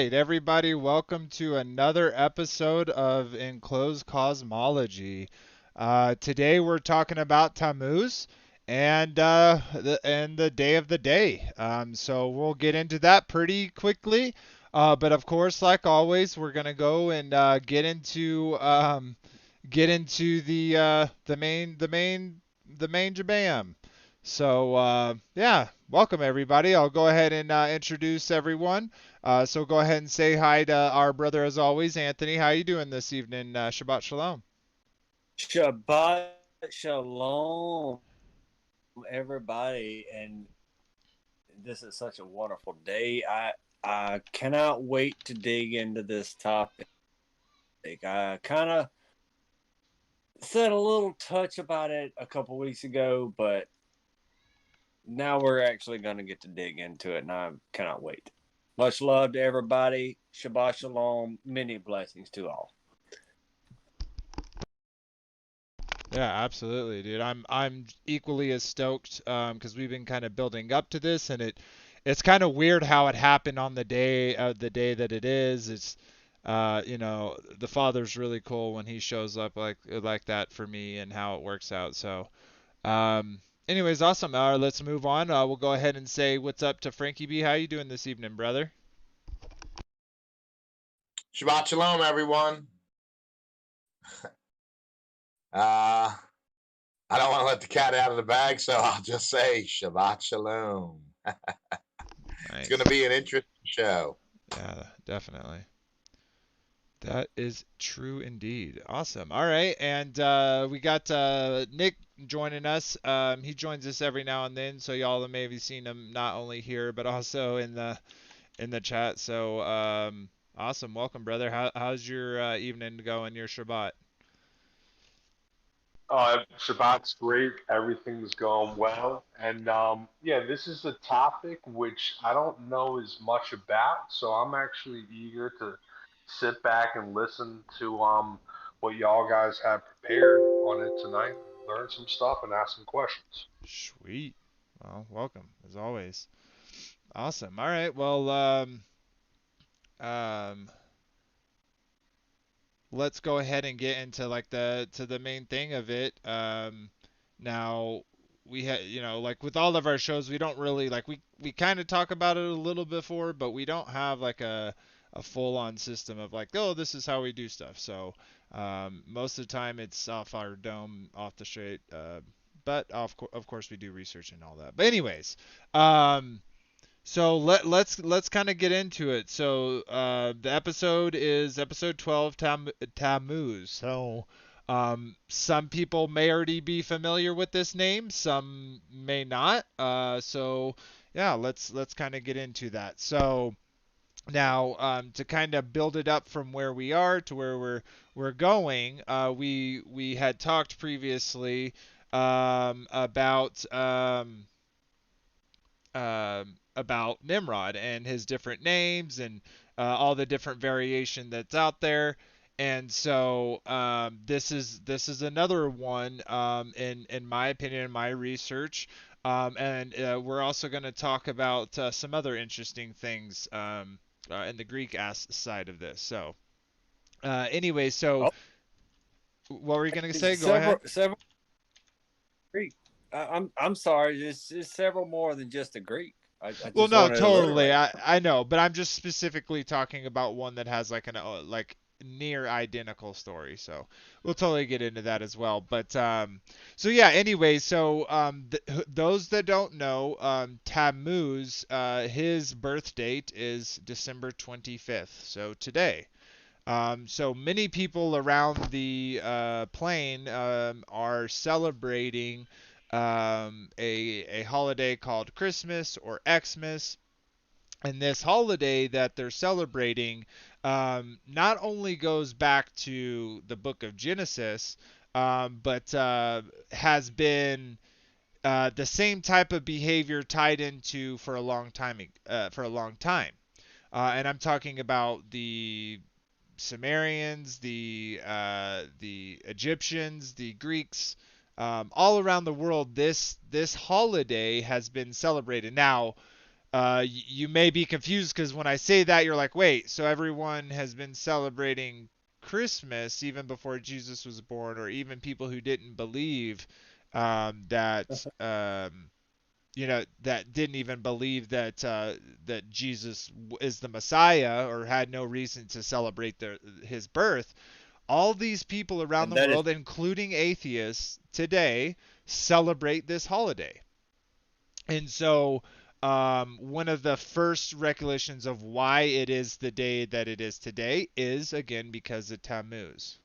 right, everybody, welcome to another episode of Enclosed Cosmology. Today we're talking about Tammuz and the day of the day. So we'll get into that pretty quickly. But of course, like always, we're gonna go and get into the main jabam. So yeah, welcome everybody. I'll go ahead and introduce everyone. So go ahead and say hi to our brother as always, Anthony. How you doing this evening? Shabbat shalom. Shabbat shalom, everybody, and this is such a wonderful day. I cannot wait to dig into this topic. I kind of said a little touch about it a couple weeks ago, but now we're actually going to get to dig into it, and I cannot wait. Much love to everybody. Shabbat shalom. Many blessings to all. Yeah, absolutely, dude. I'm equally as stoked because we've been kind of building up to this, and it's kind of weird how it happened on the day that it is. It's the Father's really cool when he shows up like that for me and how it works out. So, anyways, awesome. Let's move on. We'll go ahead and say what's up to Frankie B. How you doing this evening, brother? Shabbat shalom, everyone. I don't want to let the cat out of the bag, so I'll just say Shabbat shalom. It's Nice. going to be an interesting show. Yeah, definitely. That is true indeed. Awesome. All right, and we got Nick joining us. He joins us every now and then, so y'all have maybe seen him not only here but also in the chat. So awesome. Welcome, brother. How's your evening going? Your Shabbat? Shabbat's great. Everything's going well. And yeah, this is a topic which I don't know as much about, so I'm actually eager to sit back and listen to what y'all guys have prepared on it tonight, learn some stuff and ask some questions. Sweet. Well, welcome as always. Awesome. All right. Well, um, let's go ahead and get into like the main thing of it. Now we had like with all of our shows, we don't really like we kind of talk about it a little before, but we don't have like a full on system of like, oh, this is how we do stuff. So most of the time it's off our dome, off the straight. But of course we do research and all that. But anyways, um, so let's kind of get into it. So the episode is episode 12, Tammuz. So some people may already be familiar with this name, some may not. So yeah, let's kind of get into that. So now to kind of build it up from where we are to where we're going, we had talked previously about Nimrod and his different names and all the different variation that's out there. And so this is another one in my opinion, in my research. And we're also going to talk about some other interesting things in the Greek side of this. So anyway, so Oh, what were you going to say? Go ahead. several Greek. I'm sorry. It's several more than just a Greek. I Well, just no, wanted to totally. alliterate. I know, but I'm just specifically talking about one that has like an like near identical story. So we'll totally get into that as well. But so yeah. Anyway, so those that don't know, Tammuz, his birth date is December 25th. So today. So many people around the plane are celebrating a holiday called Christmas or Xmas. And this holiday that they're celebrating not only goes back to the book of Genesis, but has been the same type of behavior tied into for a long time. And I'm talking about the Sumerians, the Egyptians, the Greeks, all around the world. This holiday has been celebrated. Now, you may be confused because when I say that, you're like, wait, so everyone has been celebrating Christmas even before Jesus was born, or even people who didn't believe that that didn't even believe that Jesus is the Messiah or had no reason to celebrate his birth. All these people around And the that is world, including atheists today, celebrate this holiday. And so, one of the first recollections of why it is the day that it is today is, again, because of Tammuz.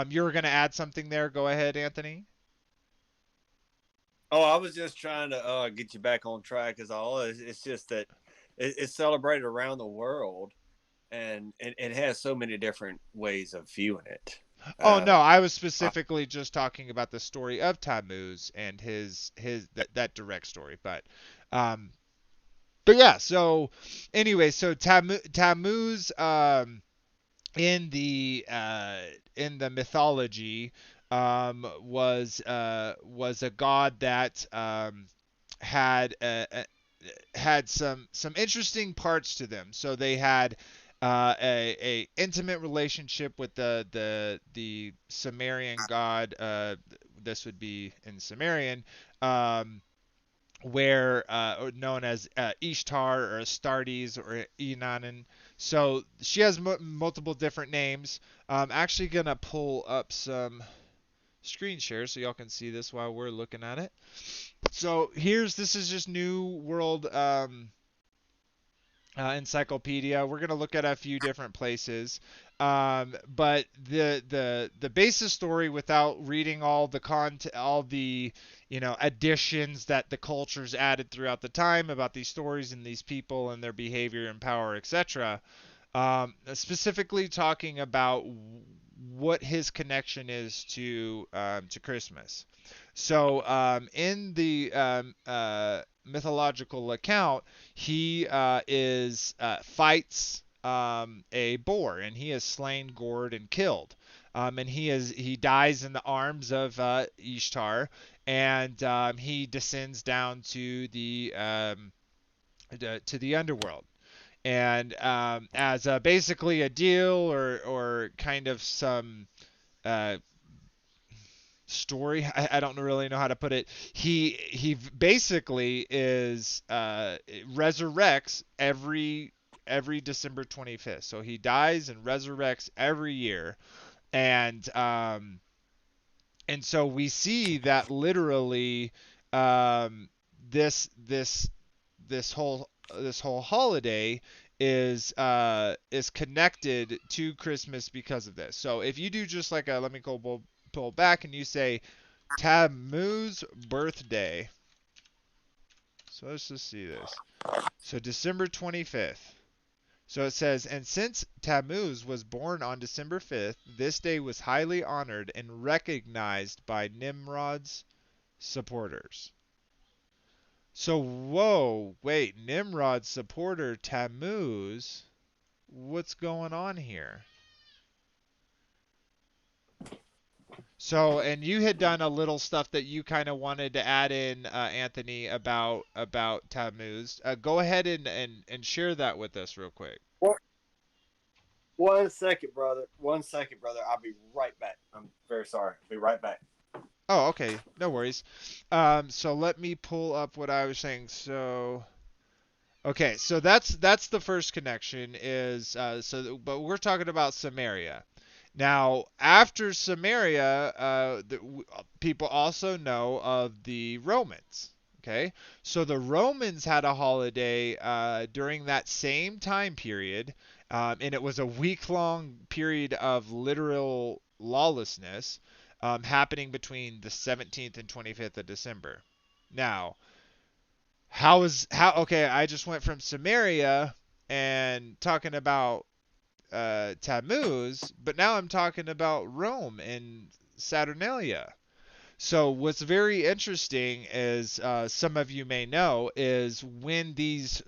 You were going to add something there. Go ahead, Anthony. Oh, I was just trying to get you back on track. As all it's just that it's celebrated around the world, and it has so many different ways of viewing it. Oh Uh, no, I was I, specifically just talking about the story of Tammuz and his that direct story. Um, but yeah. So anyway, so Tammuz in the mythology was a god that had had some interesting parts to them. So they had a intimate relationship with the Sumerian god. This would be in Sumerian, where known as Ishtar or Astartes or Inanan. So she has multiple different names. I'm actually gonna pull up some screen share so y'all can see this while we're looking at it. So this is just New World encyclopedia. We're gonna look at a few different places, but the basis story, without reading all the all the additions that the cultures added throughout the time about these stories and these people and their behavior and power, etc. Specifically talking about what his connection is to Christmas. So in the mythological account, he is fights a boar, and he is slain, gored, and killed. And he dies in the arms of Ishtar, and he descends down to the underworld. And as basically a deal or kind of some uh, story. I don't really know how to put it. He basically is resurrects every December 25th. So he dies and resurrects every year, and so we see that literally um, this this this whole holiday is connected to Christmas because of this. So if you do just like a let me go pull back and you say Tammuz birthday. So let's just see this. So December 25th. So it says, and since Tammuz was born on December 5th, this day was highly honored and recognized by Nimrod's supporters. So, whoa, wait, Nimrod's supporter Tammuz? What's going on here? So, and you had done a little stuff that you kind of wanted to add in, Anthony, about Tammuz. Go ahead and share that with us real quick. One, 1 second, brother. 1 second, brother. I'll be right back. I'm very sorry. I'll be right back. Oh, okay, no worries. So let me pull up what I was saying. So, okay, so that's the first connection is but we're talking about Samaria. Now, after Samaria, people also know of the Romans. Okay, so the Romans had a holiday during that same time period, and it was a week-long period of literal lawlessness happening between the 17th and 25th of December. Now, okay, I just went from Samaria and talking about Tammuz, but now I'm talking about Rome and Saturnalia. So what's very interesting is some of you may know is when these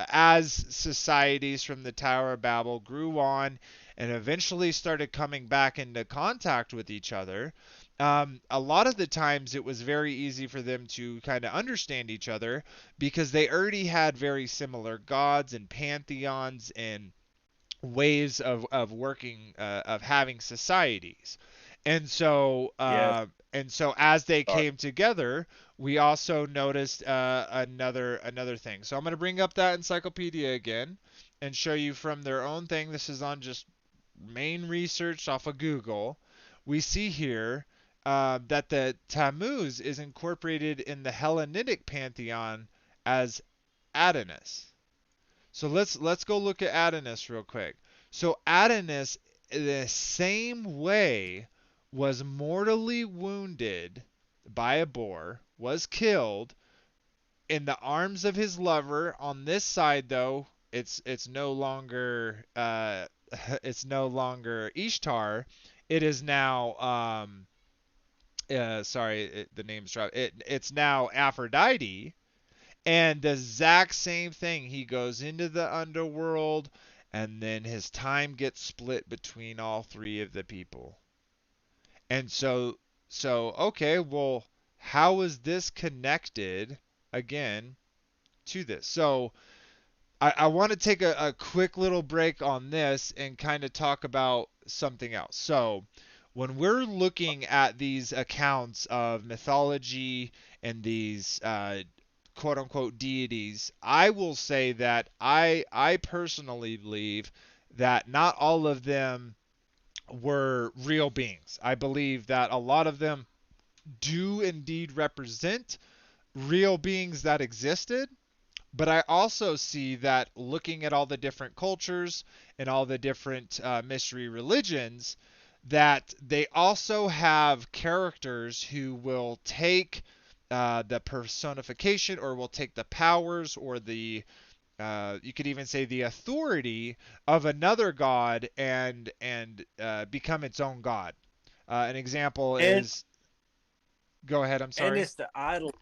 as societies from the Tower of Babel grew on and eventually started coming back into contact with each other, a lot of the times it was very easy for them to kind of understand each other because they already had very similar gods and pantheons and ways of working, of having societies. And so Yes. as they Sorry. came together, we also noticed another thing. So I'm going to bring up that encyclopedia again and show you from their own thing. This is on just main research off of Google. We see here that the Tammuz is incorporated in the Hellenic pantheon as Adonis. So let's go look at Adonis real quick. So Adonis, the same way, was mortally wounded by a boar, was killed in the arms of his lover. On this side, though, it's no longer it's no longer Ishtar. It is now the name's dropped. It's now Aphrodite. And the exact same thing. He goes into the underworld, and then his time gets split between all three of the people. And okay, well, how is this connected again to this? So I want to take a quick little break on this and kind of talk about something else. So when we're looking at these accounts of mythology and these quote unquote deities, I will say that I personally believe that not all of them were real beings. I believe that a lot of them do indeed represent real beings that existed, but I also see that looking at all the different cultures and all the different mystery religions, that they also have characters who will take the personification, or will take the powers, or the you could even say the authority of another god, and become its own god. An example And is, go ahead. I'm and sorry. it's the idol.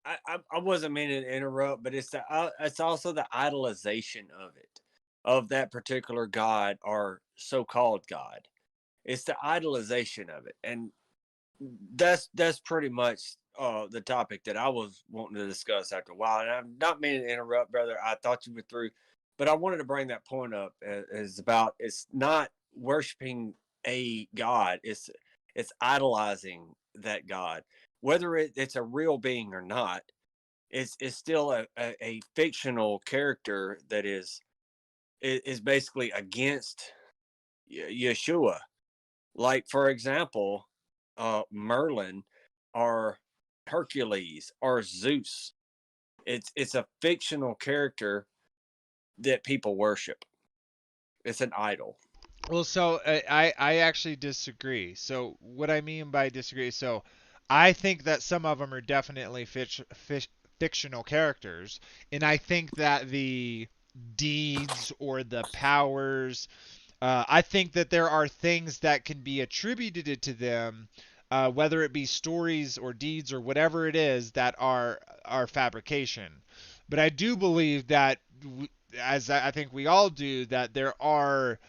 I wasn't meaning to interrupt, but it's also the idolization of it, of that particular god or so-called god. It's the idolization of it, and that's pretty much the topic that I was wanting to discuss after a while. And I'm not meaning to interrupt, brother. I thought you were through, but I wanted to bring that point up. Is about, it's not worshiping a god. It's idolizing that god, whether it's a real being or not. It's still a fictional character that is basically against Yeshua. Like, for example, Merlin or Hercules or Zeus. It's a fictional character that people worship. It's an idol. Well, so I actually disagree. So what I mean by disagree, so I think that some of them are definitely fictional characters, and I think that the deeds or the powers, I think that there are things that can be attributed to them, whether it be stories or deeds or whatever it is, that are fabrication. But I do believe that, as I think we all do, that there are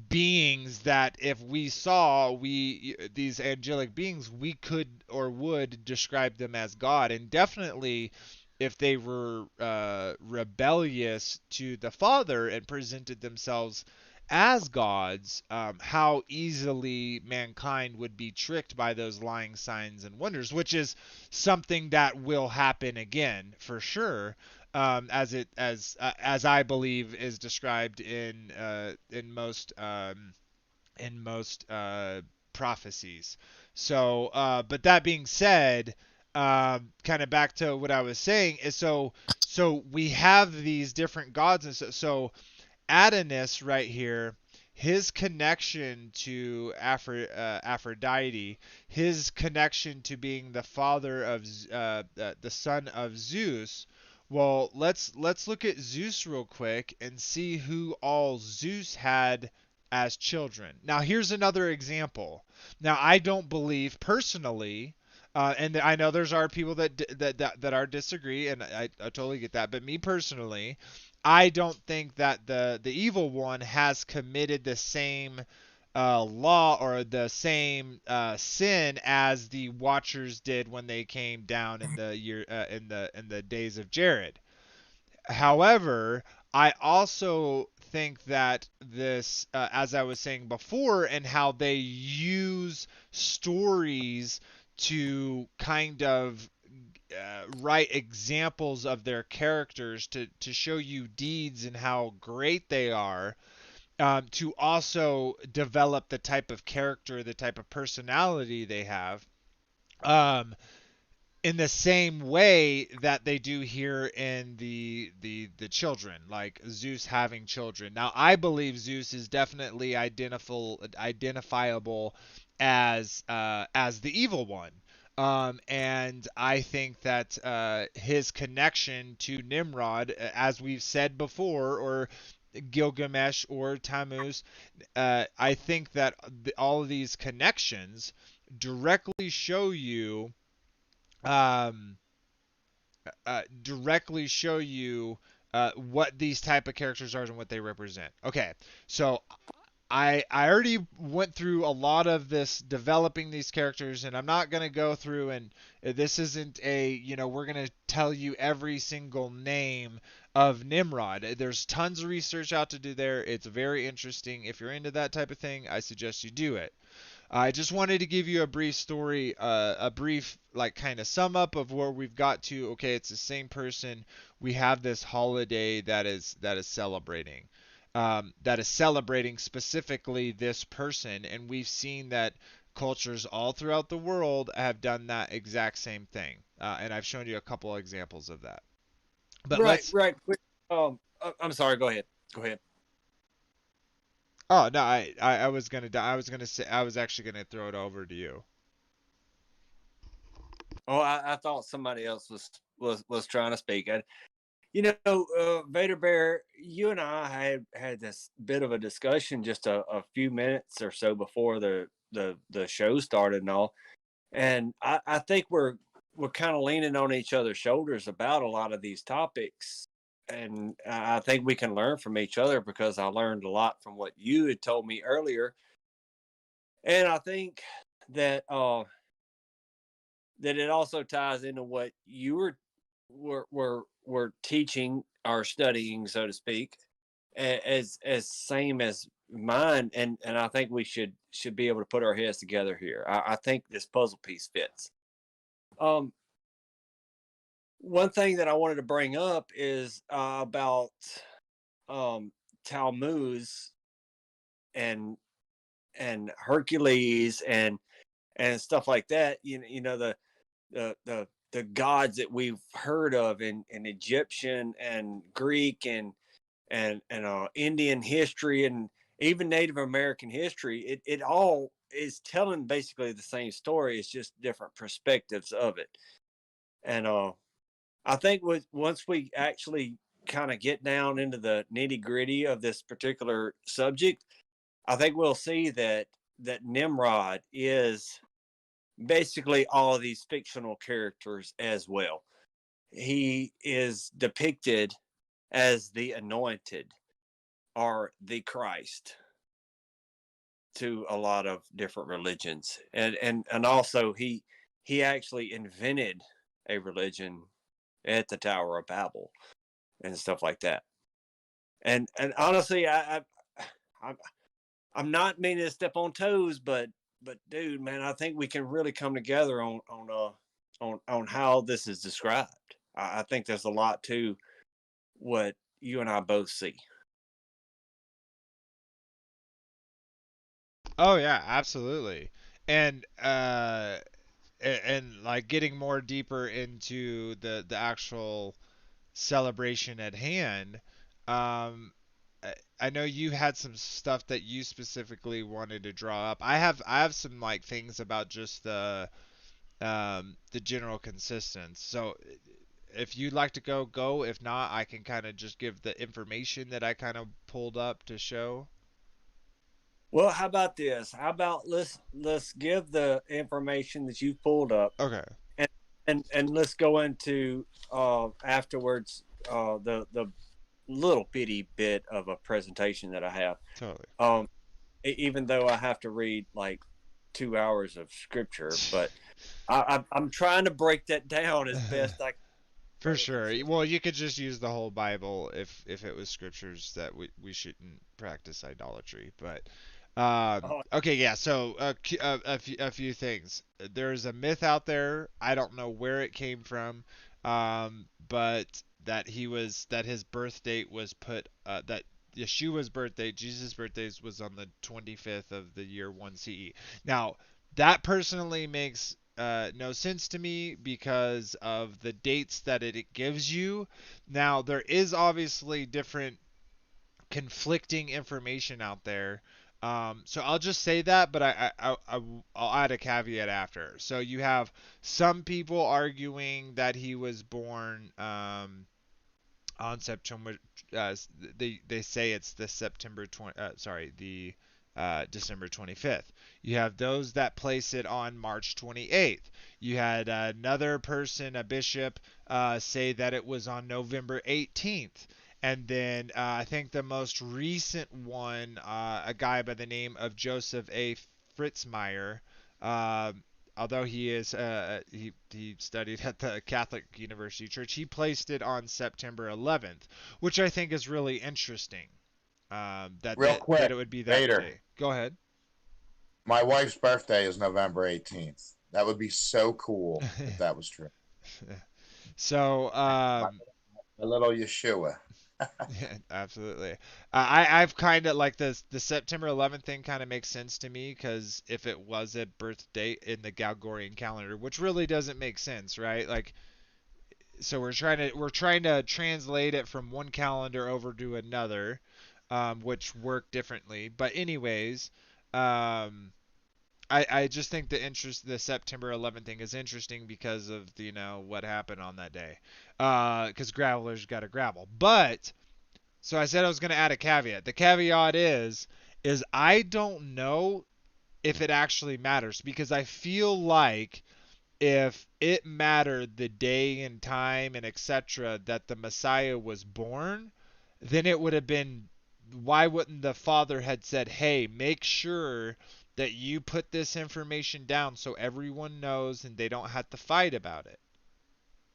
beings that if we saw, these angelic beings, we could or would describe them as God. And definitely if they were rebellious to the Father and presented themselves as gods, how easily mankind would be tricked by those lying signs and wonders, which is something that will happen again for sure, as I believe is described in most prophecies. So, but that being said, kind of back to what I was saying is, so we have these different gods, and so Adonis right here, his connection to Aphrodite, his connection to being the father of the son of Zeus. Well, let's look at Zeus real quick and see who all Zeus had as children. Now, here's another example. Now, I don't believe personally, and I know there's are people that are disagree, and I totally get that. But me personally, I don't think that the evil one has committed the same law or the same sin as the Watchers did when they came down in the year in the days of Jared. However, I also think that this, as I was saying before, and how they use stories to kind of write examples of their characters to show you deeds and how great they are, to also develop the type of character, the type of personality they have. Um, in the same way that they do here in the children, like Zeus having children. Now, I believe Zeus is definitely identifiable as the evil one. And I think that his connection to Nimrod, as we've said before, or Gilgamesh or Tammuz, I think that all of these connections directly show you um, what these type of characters are and what they represent. Okay, so I already went through a lot of this developing these characters, and I'm not gonna go through and this isn't a we're gonna tell you every single name of Nimrod. There's tons of research out to do there. It's very interesting. If you're into that type of thing, I suggest you do it. I just wanted to give you a brief story, a brief like kind of sum up of where we've got to. Okay, it's the same person. We have this holiday that is celebrating specifically this person, and we've seen that cultures all throughout the world have done that exact same thing. And I've shown you a couple of examples of that. But Right, let's. right. I'm sorry. Go ahead. Go ahead. Oh no, I was gonna say I was actually gonna throw it over to you. Oh, I thought somebody else was trying to speak. Vader Bear, you and I had this bit of a discussion just a few minutes or so before the show started and all, and I think we're kind of leaning on each other's shoulders about a lot of these topics, and I think we can learn from each other because I learned a lot from what you had told me earlier, and I think that that it also ties into what you were teaching or studying, so to speak, as same as mine, and I think we should be able to put our heads together here. I think this puzzle piece fits. Um, One thing that I wanted to bring up is about um, Tammuz and Hercules and stuff like that. The gods that we've heard of in Egyptian and Greek and Indian history and even Native American history. It all is telling basically the same story. It's just different perspectives of it. And I think once we actually kind of get down into the nitty gritty of this particular subject, I think we'll see that Nimrod is basically all of these fictional characters as well. He is depicted as the anointed or the Christ to a lot of different religions. And also he actually invented a religion at the Tower of Babel and stuff like that. And honestly, I'm I'm not meaning to step on toes, but dude, man, I think we can really come together on how this is described. I think there's a lot to what you and I both see. Oh yeah, absolutely. And and like getting more deeper into the actual celebration at hand. Um, I know you had some stuff that you specifically wanted to draw up. I have some like things about just the general consistence. So if you'd like to go. If not, I can kind of just give the information that I kind of pulled up to show. Well, how about this? How about let's give the information that you've pulled up, Okay, and and let's go into afterwards the little bitty bit of a presentation that I have. totally. Um, even though I have to read like 2 hours of scripture, but I'm trying to break that down as best I can, For brothers and sure. sisters. Well, you could just use the whole Bible if it was scriptures that we shouldn't practice idolatry. But Oh, okay, yeah. So a few things. There's a myth out there. I don't know where it came from, but that his birth date was put that Yeshua's birthday, Jesus' birthday was on the 25th of the year 1 CE. Now, that personally makes no sense to me because of the dates that it gives you. Now, there is obviously different conflicting information out there. So I'll just say that, but will add a caveat after. So you have some people arguing that he was born on September. Uh, they say it's the September 20. Sorry, the December 25th. You have those that place it on March 28th. You had another person, a bishop, say that it was on November 18th. And then I think the most recent one, a guy by the name of Joseph A. Fritzmeier, uh, although he studied at the Catholic University Church, he placed it on September 11th, which I think is really interesting. Real That quick, it would be that Vader. day. Go ahead. My wife's birthday is November 18th. That would be so cool if that was true. So My, my little Yeshua. yeah, absolutely. I've kind of like the September 11th thing kind of makes sense to me because if it was a birth date in the Gregorian calendar, which really doesn't make sense, right? Like, so we're trying to translate it from one calendar over to another, which work differently. But anyways, um, I just think the September 11th thing is interesting because of what happened on that day. Because gravelers got to gravel. But so I said I was going to add a caveat. The caveat is I don't know if it actually matters because I feel like if it mattered the day and time and etc. that the Messiah was born, then it would have been, why wouldn't the father had said, "Hey, make sure that you put this information down so everyone knows and they don't have to fight about it."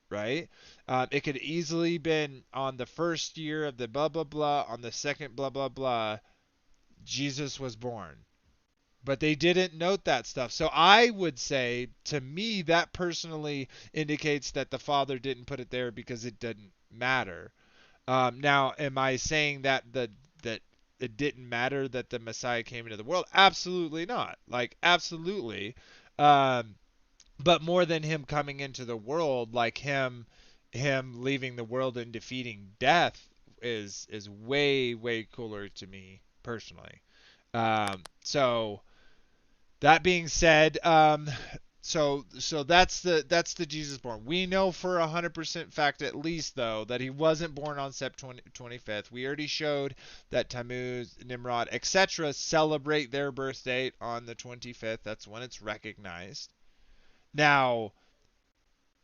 Right? It could easily been on the first year of the blah blah blah, on the second blah blah blah, Jesus was born, but they didn't note that stuff. So I would say, to me, that personally indicates that the father didn't put it there because it didn't matter. Now, am I saying that it didn't matter that the Messiah came into the world? Absolutely not. Like, absolutely. Um, but more than him coming into the world, like him leaving the world and defeating death is way cooler to me personally. So that being said, so that's the Jesus born. We know for 100% fact at least though that he wasn't born on September 25th. We already showed that Tammuz, Nimrod, etc. celebrate their birth date on the 25th. That's when it's recognized. Now,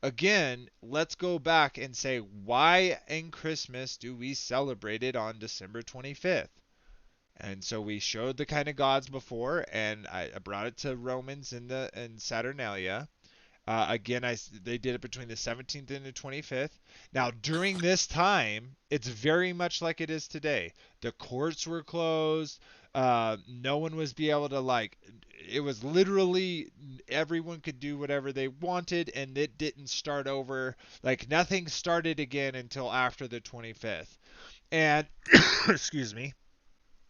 again, let's go back and say, why in Christmas do we celebrate it on December 25th? And so we showed the kind of gods before, and I brought it to Romans in Saturnalia. Again, they did it between the 17th and the 25th. Now, during this time, it's very much like it is today. The courts were closed. No one was be able to like. It was literally everyone could do whatever they wanted, and it didn't start over. Like nothing started again until after the 25th. And excuse me,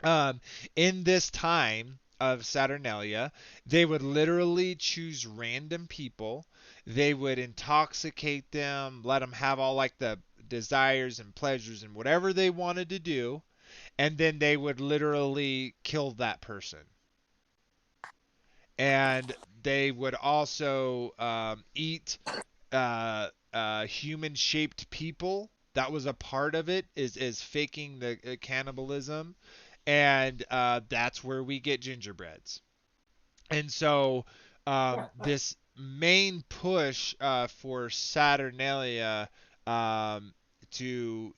um, in this time of Saturnalia, they would literally choose random people. They would intoxicate them, let them have all like the desires and pleasures and whatever they wanted to do, and then they would literally kill that person. And they would also eat human-shaped people. That was a part of it, is faking the cannibalism, and that's where we get gingerbreads. And so this main push for Saturnalia, um, to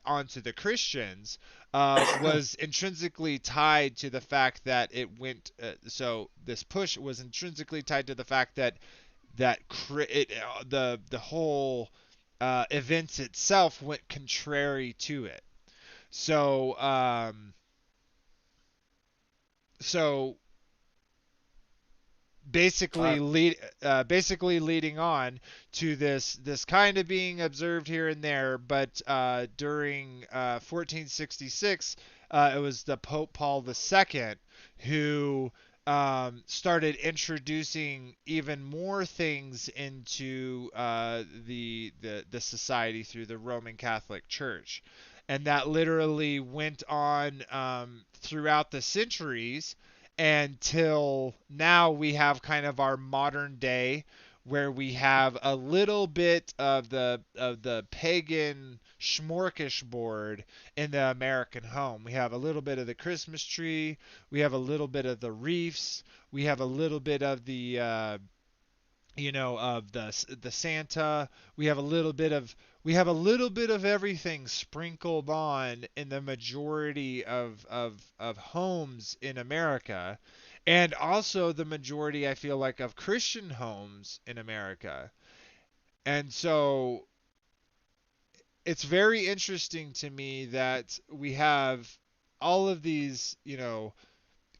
onto the Christians was intrinsically tied to the fact that it went. So this push was intrinsically tied to the fact that the whole events itself went contrary to it. So so I, basically leading on to this kind of being observed here and there, but during 1466, it was the Pope Paul II who started introducing even more things into the society through the Roman Catholic Church, and that literally went on throughout the centuries until now we have kind of our modern day where we have a little bit of the pagan smorgasbord in the American home. We have a little bit of the Christmas tree, we have a little bit of the wreaths, we have a little bit of the of the Santa. We have a little bit of everything sprinkled on in the majority of homes in America, and also the majority, I feel like, of Christian homes in America. And so it's very interesting to me that we have all of these,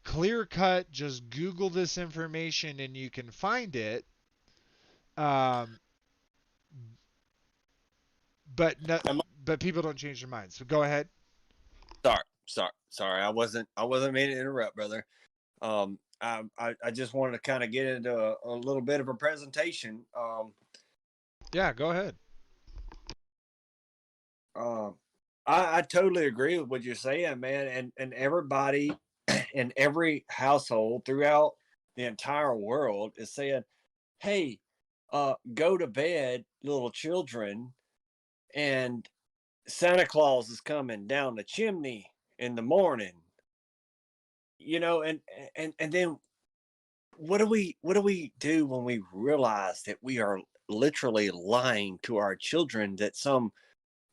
clear cut, just Google this information and you can find it. Um, but no, am but people don't change their minds. So go ahead. sorry. I wasn't meaning to interrupt, brother. I just wanted to kind of get into a little bit of a presentation. Yeah, go ahead. Um, I totally agree with what you're saying, man. And everybody in every household throughout the entire world is saying, "Hey, go to bed, little children, and Santa Claus is coming down the chimney in the morning." And then what do we do when we realize that we are literally lying to our children that some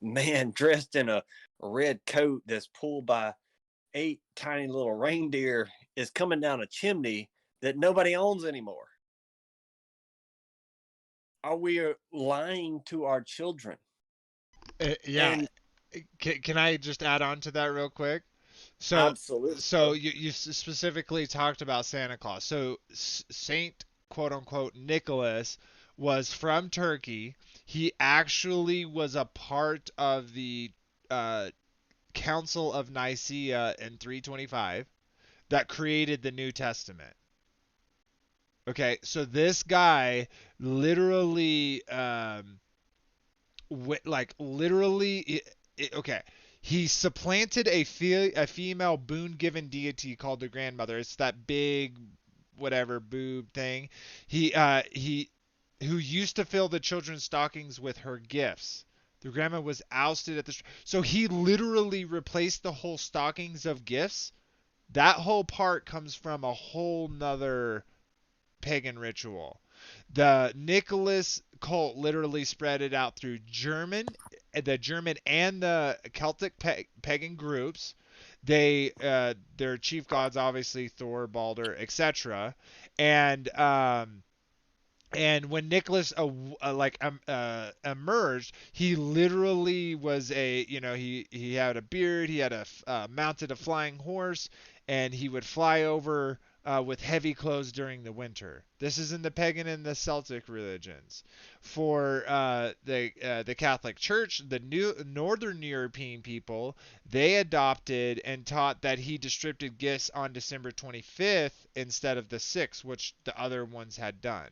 man dressed in a red coat that's pulled by 8 tiny little reindeer is coming down a chimney that nobody owns anymore? Are we lying to our children? Yeah. And Can I just add on to that real quick? So, absolutely, so you specifically talked about Santa Claus. So Saint quote unquote Nicholas was from Turkey. He actually was a part of the uh, Council of Nicaea in 325 that created the New Testament. Okay, so this guy literally, literally, okay, he supplanted a female boon-given deity called the grandmother. It's that big, whatever boob thing. He who used to fill the children's stockings with her gifts. The grandma was ousted at the. So he literally replaced the whole stockings of gifts. That whole part comes from a whole nother pagan ritual. The Nicholas cult literally spread it out through the German and the Celtic pagan groups. Their chief gods obviously Thor, Balder, etc. And and when Nicholas emerged, he literally was he had a beard, he had mounted a flying horse, and he would fly over with heavy clothes during the winter. This is in the pagan and the Celtic religions. For the Catholic Church, the new Northern European people, they adopted and taught that he distributed gifts on December 25th instead of the 6th, which the other ones had done.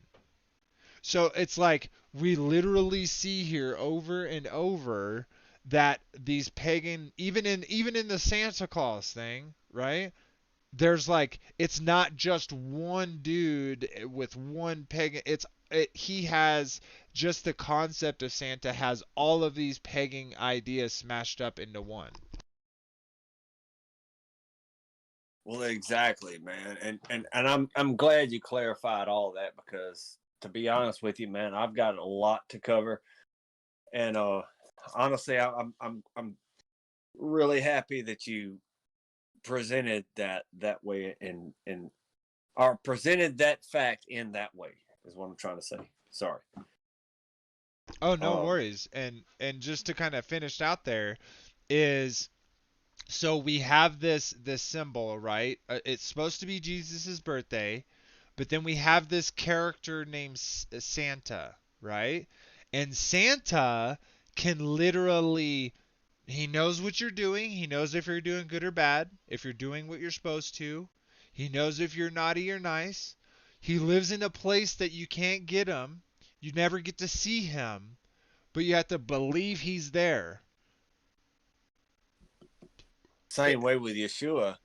So it's like we literally see here over and over that these pagan, even in the Santa Claus thing, right? There's like it's not just one dude with one pagan. He has just the concept of Santa has all of these pagan ideas smashed up into one. well, exactly, man. And I'm glad you clarified all that, because to be honest with you, man, I've got a lot to cover. And honestly, I'm really happy that you presented that way and or presented that fact in that way is what I'm trying to say. Sorry. Oh, no Um, worries. And just to kind of finish out there is, so we have this symbol, right? It's supposed to be Jesus's birthday, but then we have this character named Santa, right? And Santa can literally, he knows what you're doing. He knows if you're doing good or bad, if you're doing what you're supposed to. He knows if you're naughty or nice. He lives in a place that you can't get him. You never get to see him, but you have to believe he's there. Same way with Yeshua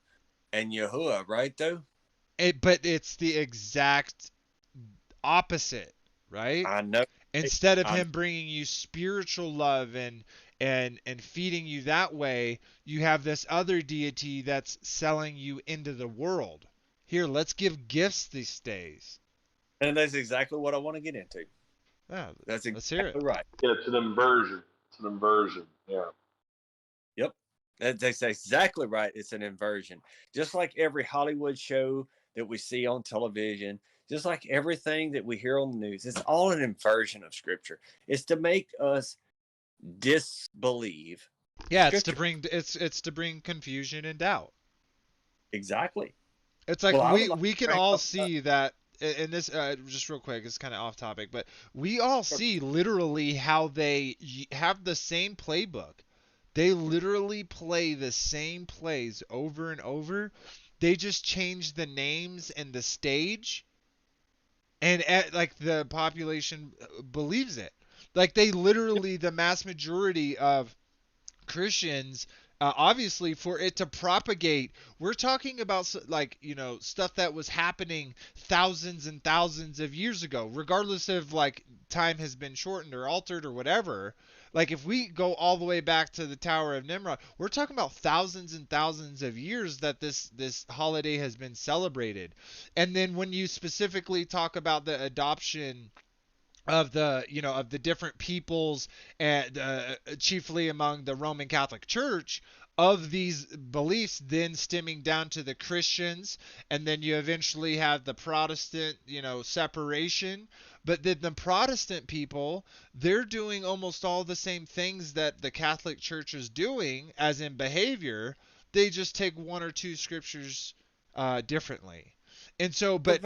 and Yahuwah, right? Though But it's the exact opposite, right? I know, Instead of I him bringing you spiritual love and feeding you that way, you have this other deity that's selling you into the world. Here, let's give gifts these days. and that's exactly what I want to get into. Yeah, That's let's hear it. exactly right. Yeah, it's an inversion. It's an inversion. Yeah. Yep. That's exactly right. It's an inversion. Just like every Hollywood show that we see on television, just like everything that we hear on the news, it's all an inversion of scripture. It's to make us disbelieve Yeah, scripture. it's to bring confusion and doubt. Exactly. It's like Well, I would like we to can bring all up see that in this, just real quick, it's kind of off topic, but we all see literally how they have the same playbook. They literally play the same plays over and over. They just change the names and the stage, and like the population believes it. Like they literally, the mass majority of Christians, obviously, for it to propagate, we're talking about like, stuff that was happening thousands and thousands of years ago, regardless of like time has been shortened or altered or whatever. Like if we go all the way back to the Tower of Nimrod, we're talking about thousands and thousands of years that this holiday has been celebrated. And then when you specifically talk about the adoption of the different peoples, and chiefly among the Roman Catholic Church, of these beliefs, then stemming down to the Christians, and then you eventually have the Protestant, separation. But then the Protestant people, they're doing almost all the same things that the Catholic Church is doing, as in behavior. They just take one or two scriptures differently. And so, but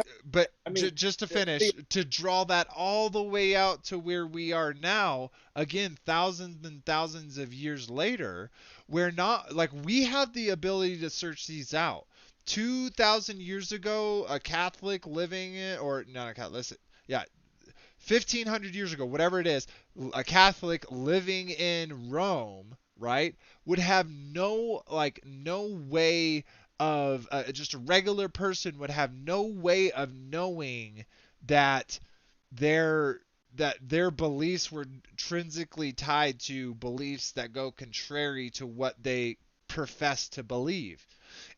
I mean, just to finish, to draw that all the way out to where we are now, again, thousands and thousands of years later, we're not like, we have the ability to search these out. 2,000 years ago, a Catholic living in, or not a Catholic, listen, yeah, 1,500 years ago, whatever it is, a Catholic living in Rome, right, would have no way of, just a regular person would have no way of knowing that their their beliefs were intrinsically tied to beliefs that go contrary to what they profess to believe.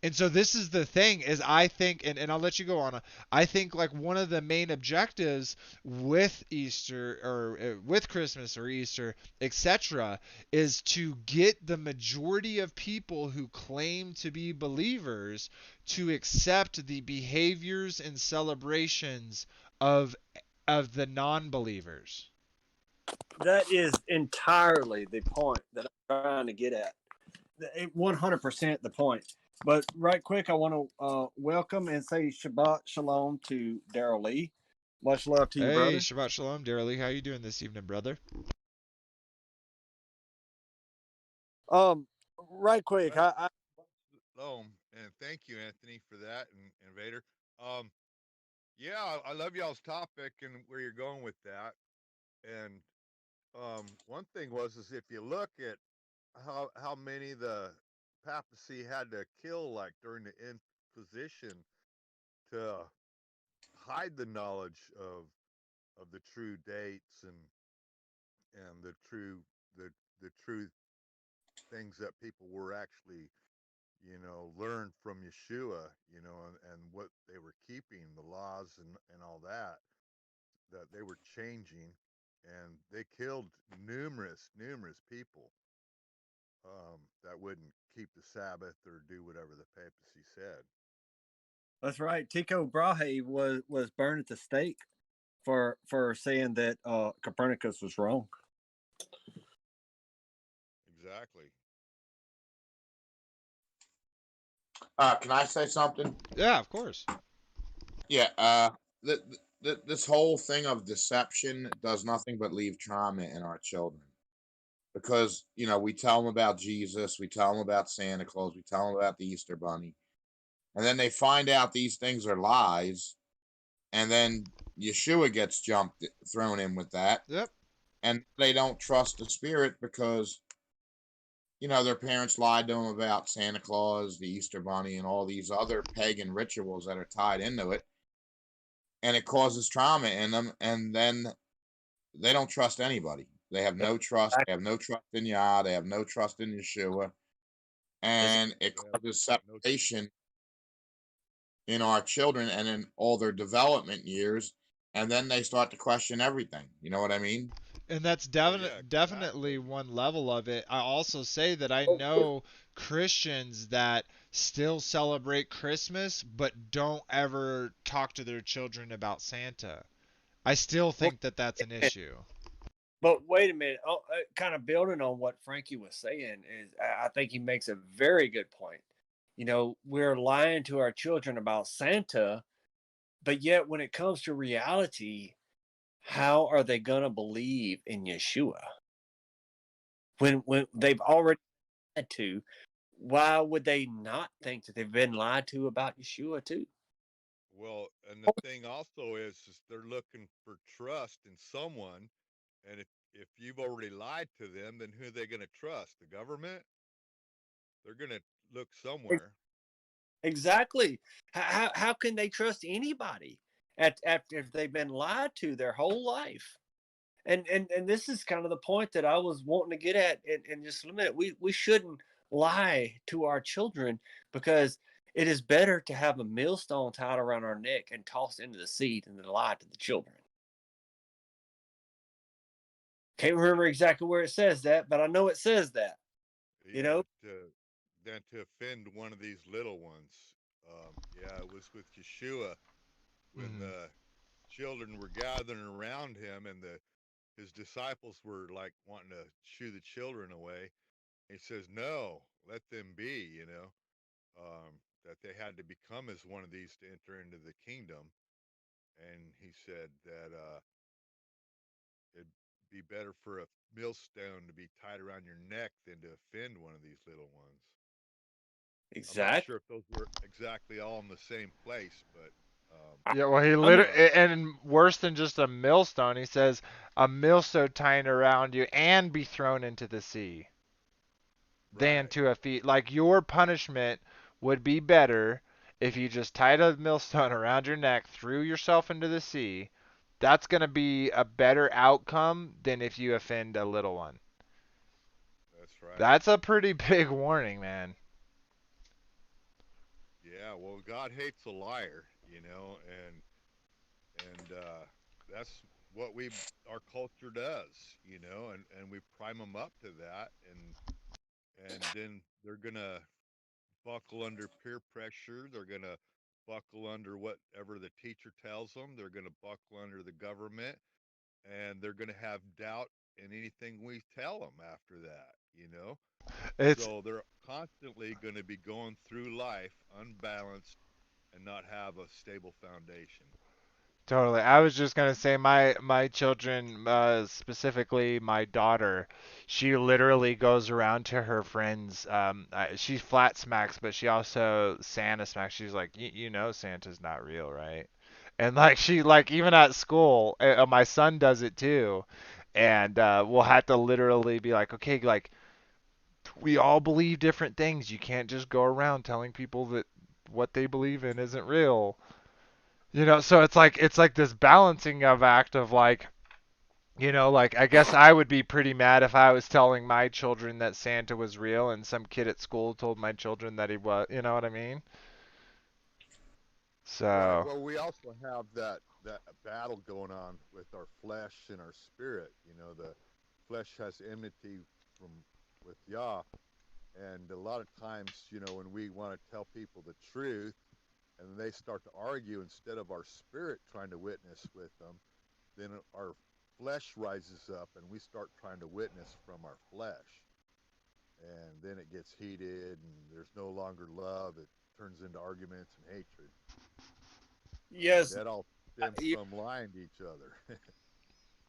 And so this is the thing, is I think, and I'll let you go on. I think like one of the main objectives with Easter, or with Christmas or Easter, etc., is to get the majority of people who claim to be believers to accept the behaviors and celebrations of the non-believers. that is entirely the point that I'm trying to get at. 100% the point. But right quick, I want to welcome and say Shabbat Shalom to Daryl Lee. Much love to you, Hey, brother. Shabbat Shalom, dearly. How you doing this evening, brother? Um, right quick, I Shalom, and thank you, Anthony, for that, and Vader. Um, yeah, I love y'all's topic and where you're going with that. And one thing is if you look at how many the papacy had to kill, like during the Inquisition, to hide the knowledge of the true dates and the true things that people were actually learned from Yeshua, and what they were keeping, the laws and all that they were changing. and they killed numerous people that wouldn't keep the Sabbath or do whatever the papacy said. That's right. Tycho Brahe was burned at the stake for saying that Copernicus was wrong. Exactly. Can I say something? Yeah, of course. Yeah. This whole thing of deception does nothing but leave trauma in our children. Because, we tell them about Jesus, we tell them about Santa Claus, we tell them about the Easter Bunny. And then they find out these things are lies. And then Yeshua gets thrown in with that. Yep. And they don't trust the spirit because, their parents lied to them about Santa Claus, the Easter Bunny, and all these other pagan rituals that are tied into it. And it causes trauma in them. And then they don't trust anybody. They have no trust. They have no trust in Yah. They have no trust in Yeshua. And it causes separation in our children and in all their development years. And then they start to question everything. You know what I mean? And that's definitely one level of it. I also say that I Oh, know Christians that still celebrate Christmas but don't ever talk to their children about Santa. I still think that that's an issue. But wait a minute. Kind of building on what Frankie was saying is, I think he makes a very good point. We're lying to our children about Santa, but yet when it comes to reality, how are they gonna believe in Yeshua when they've already had to? Why would they not think that they've been lied to about Yeshua too? Well, and the thing also is they're looking for trust in someone, and if you've already lied to them, then who are they going to trust? The government? They're going to look somewhere. Exactly. How can they trust anybody after if they've been lied to their whole life? And this is kind of the point that I was wanting to get at in just a minute. We shouldn't lie to our children because it is better to have a millstone tied around our neck and tossed into the sea than to lie to the children. Can't remember exactly where it says that, but I know it says that. Yeah, than to offend one of these little ones. Yeah, it was with Yeshua when the children were gathering around him, and his disciples were like wanting to shoo the children away. He says, "No, let them be." That they had to become as one of these to enter into the kingdom. And he said that it'd be better for a millstone to be tied around your neck than to offend one of these little ones. I'm not Exactly. sure if those were exactly all in the same place, but Yeah, well, he I'm literally, and worse than just a millstone, he says a millstone tying around you and be thrown into the sea than right. to a feet. Like your punishment would be better if you just tied a millstone around your neck, threw yourself into the sea. That's going to be a better outcome than if you offend a little one. That's right. That's a pretty big warning, man. Yeah, well, God hates a liar, and that's what our culture does, and we prime them up to that, and then they're gonna buckle under peer pressure. They're gonna buckle under whatever the teacher tells them. They're gonna buckle under the government, and they're gonna have doubt in anything we tell them after that. It's So they're constantly going to be going through life unbalanced and not have a stable foundation. totally. I was just gonna say my children, specifically my daughter, she literally goes around to her friends. She flat smacks, but she also Santa smacks. She's like, you know, Santa's not real, right? And like she like even at school, my son does it too, and we'll have to literally be like, okay, like we all believe different things. You can't just go around telling people that what they believe in isn't real. So it's like this balancing of act of like, like I guess I would be pretty mad if I was telling my children that Santa was real and some kid at school told my children that he was, you know what I mean? Right. So, Well, we also have that battle going on with our flesh and our spirit. You know, the flesh has enmity from with Yah, and a lot of times, you know, when we want to tell people the truth, and they start to argue instead of our spirit trying to witness with them, then our flesh rises up, and we start trying to witness from our flesh, and then it gets heated, and there's no longer love. It turns into arguments and hatred, and Yes, that all stems you, from lying to each other.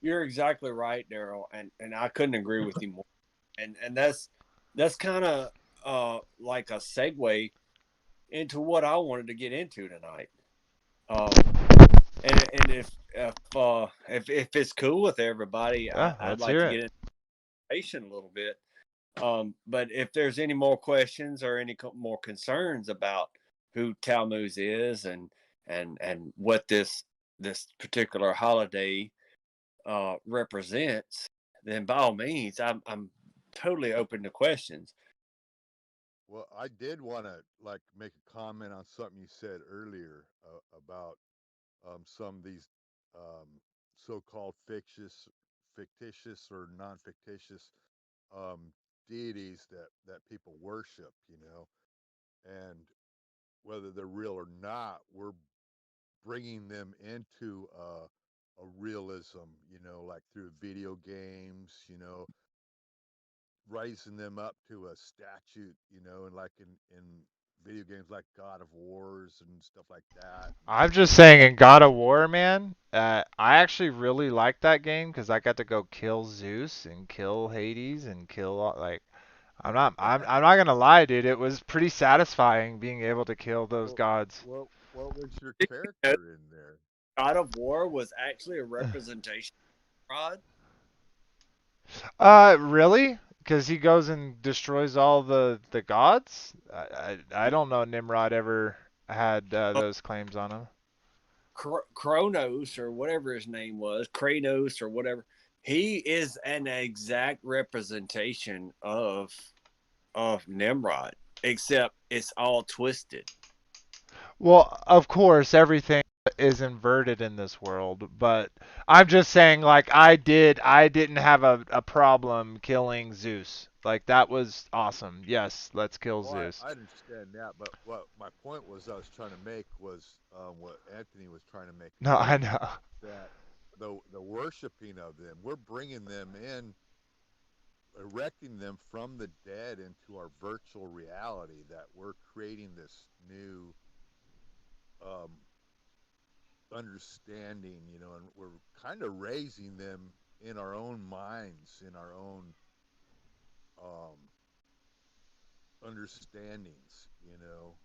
you're exactly right, Daryl, and I couldn't agree with you more. And that's kind of like a segue into what I wanted to get into tonight. Um, and if it's cool with everybody, Yeah, I'd let's like hear to it. get into information a little bit. But if there's any more questions or any more concerns about who Tammuz is and what this particular holiday represents, then by all means, I'm totally open to questions. Well, I did want to like make a comment on something you said earlier about some of these um, so-called fictitious or non-fictitious um, deities that people worship. You know, and whether they're real or not, we're bringing them into a realism. You know, like through video games. You know, raising them up to a statute, you know, and like in video games like God of Wars and stuff like that. I'm just saying, in God of War, man, I actually really liked that game because I got to go kill Zeus and kill Hades and kill like. I'm not gonna lie, dude. It was pretty satisfying being able to kill those Well, gods. what was your Did you know character in there? God of War was actually a representation of God? Really? Because he goes and destroys all the gods? I don't know Nimrod ever had those claims on him. Kronos or whatever his name was, Kranos or whatever. He is an exact representation of Nimrod, except it's all twisted. Well, of course, everything is inverted in this world, but I'm just saying, like, I didn't have a problem killing Zeus. Like, that was awesome. Yes, let's kill Well, Zeus. I understand that, but what my point was I was trying to make was what Anthony was trying to make No, I too, know. that the worshiping of them, we're bringing them in, erecting them from the dead into our virtual reality. That we're creating this new um, understanding, you know, and we're kind of raising them in our own minds, in our own um, understandings, you know,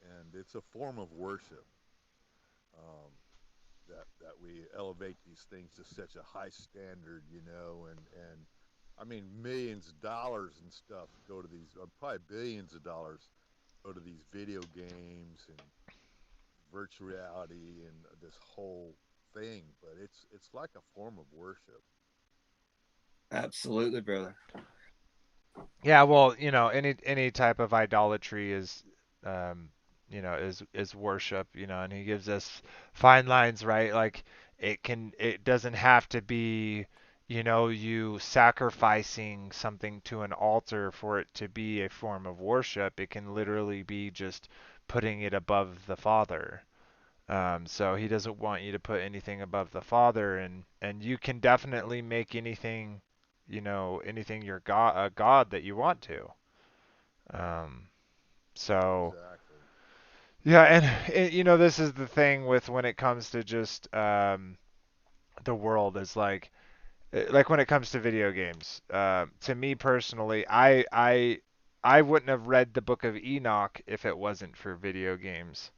and it's a form of worship um, that we elevate these things to such a high standard, you know, and I mean millions of dollars and stuff go to these, probably billions of dollars go to these video games and virtual reality and this whole thing, but it's like a form of worship. Absolutely, brother. Yeah, well, any type of idolatry is, um, is worship, and he gives us fine lines, right? Like it doesn't have to be, you sacrificing something to an altar for it to be a form of worship. It can literally be just putting it above the Father. So he doesn't want you to put anything above the Father, and you can definitely make anything, anything your God, a God that you want to. Um, so Exactly. yeah, and this is the thing with when it comes to just the world is like when it comes to video games. To me personally, I wouldn't have read the Book of Enoch if it wasn't for video games.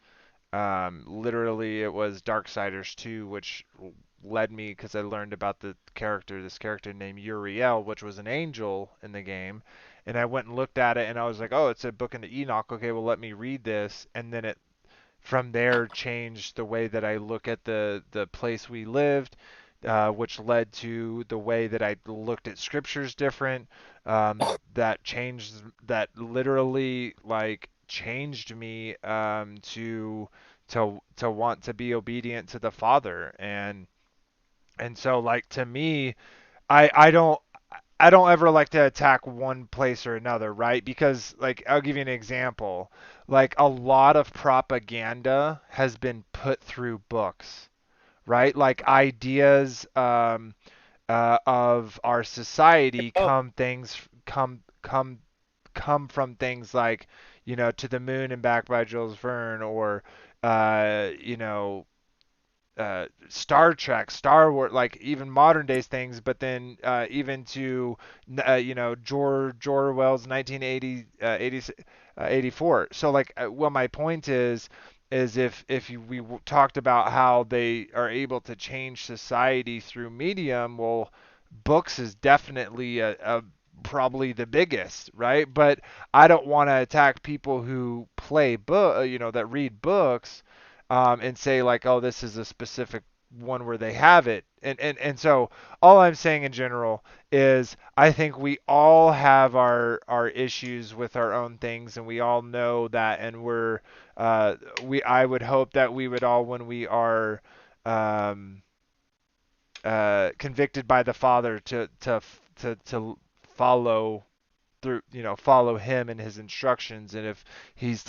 Literally, it was Darksiders 2, which led me because I learned about this character named Uriel, which was an angel in the game. And I went and looked at it, and I was like, oh, it's a book in the Enoch. Okay, well, let me read this. And then it from there changed the way that I look at the place we lived, which led to the way that I looked at scriptures different. That literally like changed me to to want to be obedient to the Father. And so like to me, I don't ever like to attack one place or another, right? Because like I'll give you an example. Like a lot of propaganda has been put through books, right? Like ideas of our society Oh, come from things like, To the Moon and Back by Jules Verne, or you know, Star Trek, Star Wars, like even modern days things, but then even to George Orwell's 84. So like, well, my point is if we talked about how they are able to change society through medium, well, books is definitely a probably the biggest, right? But I don't want to attack people who that read books, and say like, oh, this is a specific one where they have it. And so all I'm saying in general is I think we all have our issues with our own things, and we all know that, and I would hope that we would all, when we are um, convicted by the Father, to follow through, follow him and his instructions. And if he's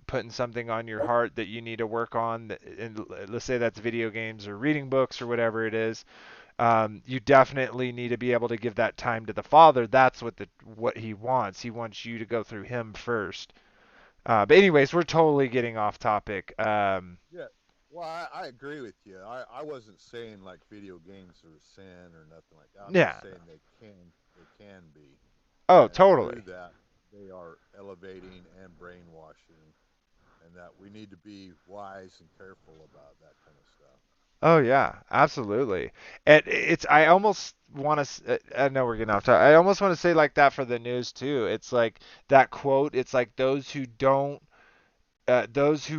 putting something on your heart that you need to work on, and let's say that's video games or reading books or whatever it is, you definitely need to be able to give that time to the Father. That's what he wants. He wants you to go through him first. But anyways, we're totally getting off topic. Yeah. Well, I agree with you. I wasn't saying like video games are sin or nothing like that. I'm Yeah. just saying they can be, Oh, and through totally. that they are elevating and brainwashing, and that we need to be wise and careful about that kind of stuff. Oh yeah, absolutely. And I almost want to. I know we're getting off topic. I almost want to say like that for the news too. It's like that quote. It's like those who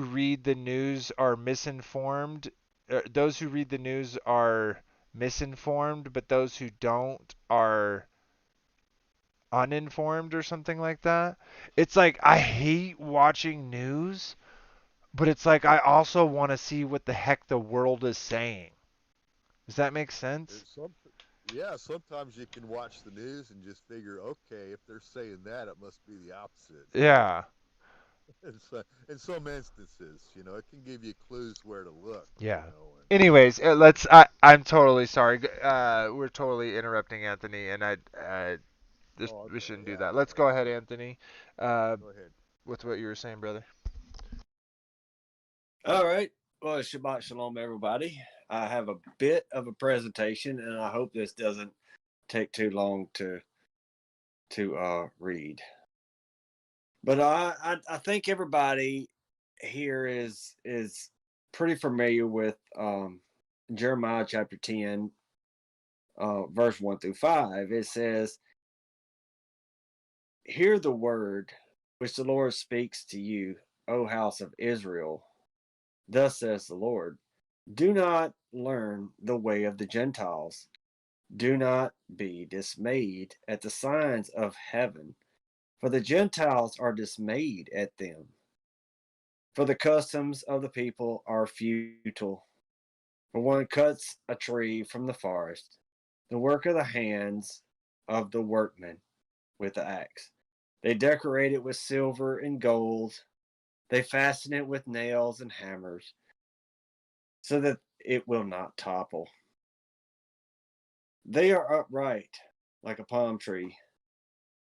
read the news are misinformed. Those who read the news are misinformed, but those who don't are uninformed, or something like that. It's like I hate watching news, but it's like I also want to see what the heck the world is saying. Does that make sense? There's some, yeah. Sometimes you can watch the news and just figure, okay, if they're saying that, it must be the opposite. Yeah. In some instances, it can give you clues where to look. Yeah. And Anyways, I'm totally sorry. We're totally interrupting Anthony, and oh, we okay, shouldn't do yeah, that. go Let's go ahead, ahead, Anthony. Uh, go ahead. with what you were saying, brother. all right. Well, Shabbat Shalom, everybody. I have a bit of a presentation, and I hope this doesn't take too long to read. But I think everybody here is pretty familiar with Jeremiah chapter 10, verse 1 through 5. It says, "Hear the word which the Lord speaks to you, O house of Israel. Thus says the Lord, do not learn the way of the Gentiles. Do not be dismayed at the signs of heaven, for the Gentiles are dismayed at them. For the customs of the people are futile. For one cuts a tree from the forest, the work of the hands of the workmen with the axe. They decorate it with silver and gold. They fasten it with nails and hammers, so that it will not topple. They are upright like a palm tree.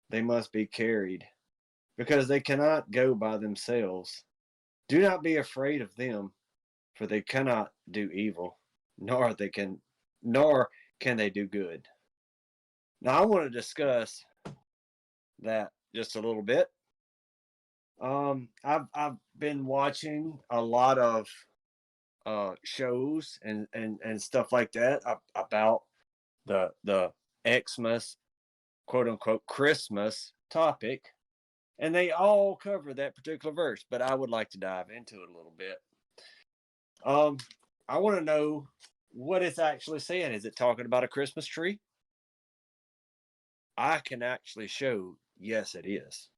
They must be carried, because they cannot go by themselves. Do not be afraid of them, for they cannot do evil, nor can they do good." Now I want to discuss that just a little bit. I've been watching a lot of shows and stuff like that about the Xmas, quote unquote, Christmas topic, and they all cover that particular verse. But I would like to dive into it a little bit. Um, I want to know what it's actually saying. Is it talking about a Christmas tree? I can actually show. Yes, it is.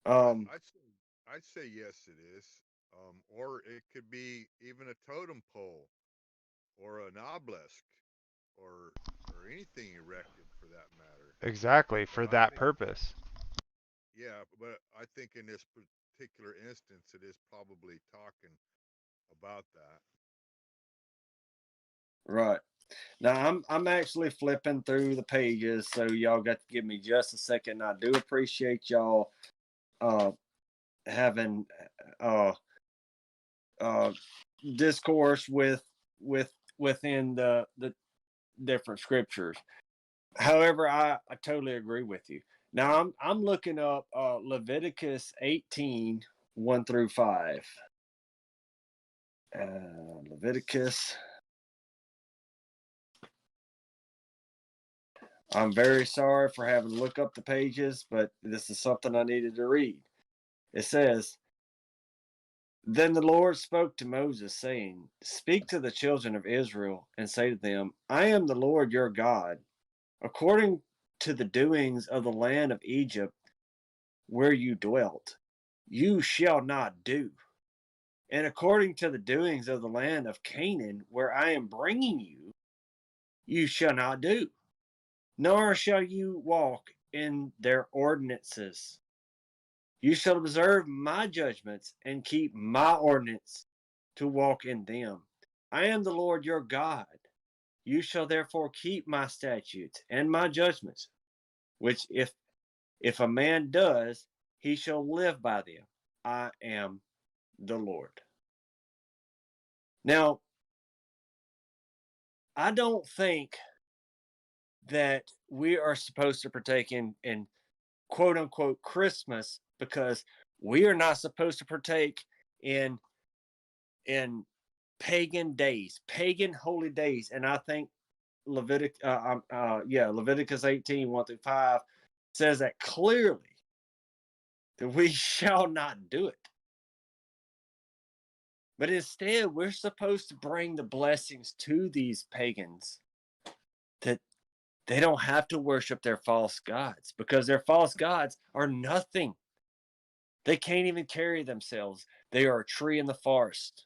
Um, I'd say yes, it is. Or it could be even a totem pole or an obelisk or anything erected for that matter. Exactly, But for I that think, purpose. yeah, but I think in this particular instance, it is probably talking about that. Right. Now I'm actually flipping through the pages, so y'all got to give me just a second. I do appreciate y'all uh having uh uh discourse with within the different scriptures. However, I totally agree with you. Now I'm looking up Leviticus 18, 1 through 5. Leviticus. I'm very sorry for having to look up the pages, but this is something I needed to read. It says, Then the Lord spoke to Moses, saying, Speak to the children of Israel, and say to them, I am the Lord your God. According to the doings of the land of Egypt where you dwelt, you shall not do. And according to the doings of the land of Canaan where I am bringing you, you shall not do. Nor shall you walk in their ordinances. You shall observe my judgments and keep my ordinance to walk in them. I am the Lord your God. You shall therefore keep my statutes and my judgments, which if a man does, he shall live by them. I am the Lord. Now, I don't think that we are supposed to partake in quote unquote Christmas because we are not supposed to partake in pagan days, pagan holy days. And I think Leviticus 18, 1 through 5 says that clearly that we shall not do it. But instead, we're supposed to bring the blessings to these pagans that they don't have to worship their false gods because their false gods are nothing. They can't even carry themselves. They are a tree in the forest.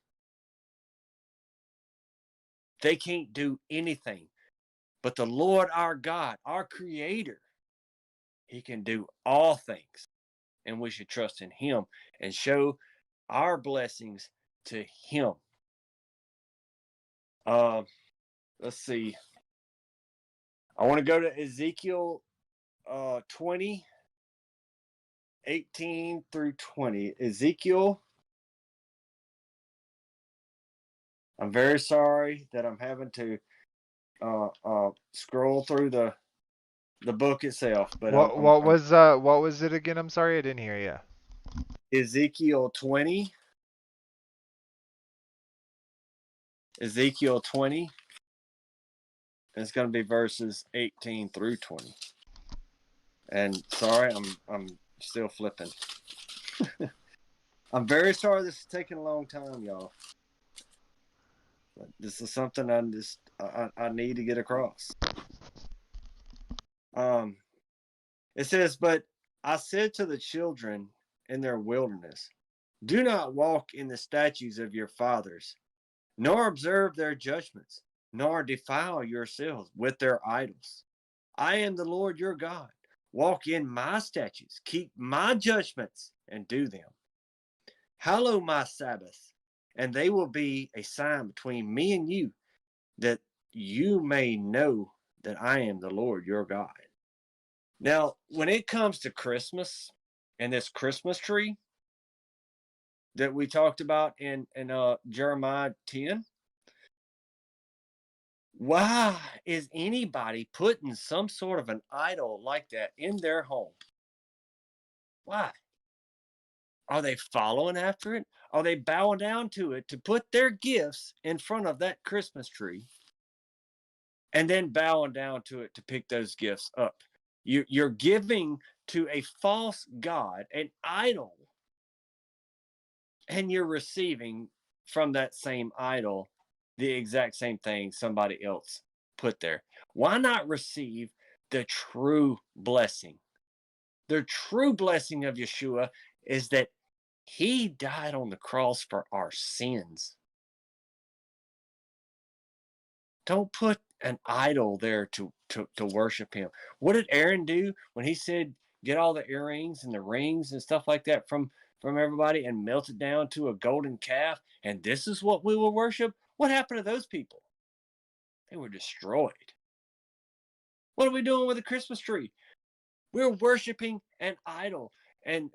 They can't do anything. But the Lord our God, our Creator, He can do all things. And we should trust in Him and show our blessings to Him. Let's see. I want to go to Ezekiel 20, 18 through 20. Ezekiel, I'm very sorry that I'm having to scroll through the book itself, but What was it again? I'm sorry, I didn't hear you. Ezekiel 20. Ezekiel 20. And it's going to be verses 18 through 20. And sorry, I'm still flipping. I'm very sorry this is taking a long time, y'all. But this is something I need to get across. It says, But I said to the children in their wilderness, do not walk in the statutes of your fathers, nor observe their judgments, nor defile yourselves with their idols. I am the Lord your God. Walk in my statutes, keep my judgments, and do them. Hallow my Sabbaths, and they will be a sign between me and you, that you may know that I am the Lord your God. Now, when it comes to Christmas and this Christmas tree that we talked about in Jeremiah 10, why is anybody putting some sort of an idol like that in their home? Why? Are they following after it? Are they bowing down to it to put their gifts in front of that Christmas tree and then bowing down to it to pick those gifts up? You're giving to a false god, an idol, and you're receiving from that same idol the exact same thing somebody else put there. Why not receive the true blessing? The true blessing of Yeshua is that He died on the cross for our sins. Don't put an idol there to worship him. What did Aaron do when he said, get all the earrings and the rings and stuff like that from everybody and melt it down to a golden calf? And this is what we will worship. What happened to those people? They were destroyed. What are we doing with the Christmas tree? We're worshiping an idol. And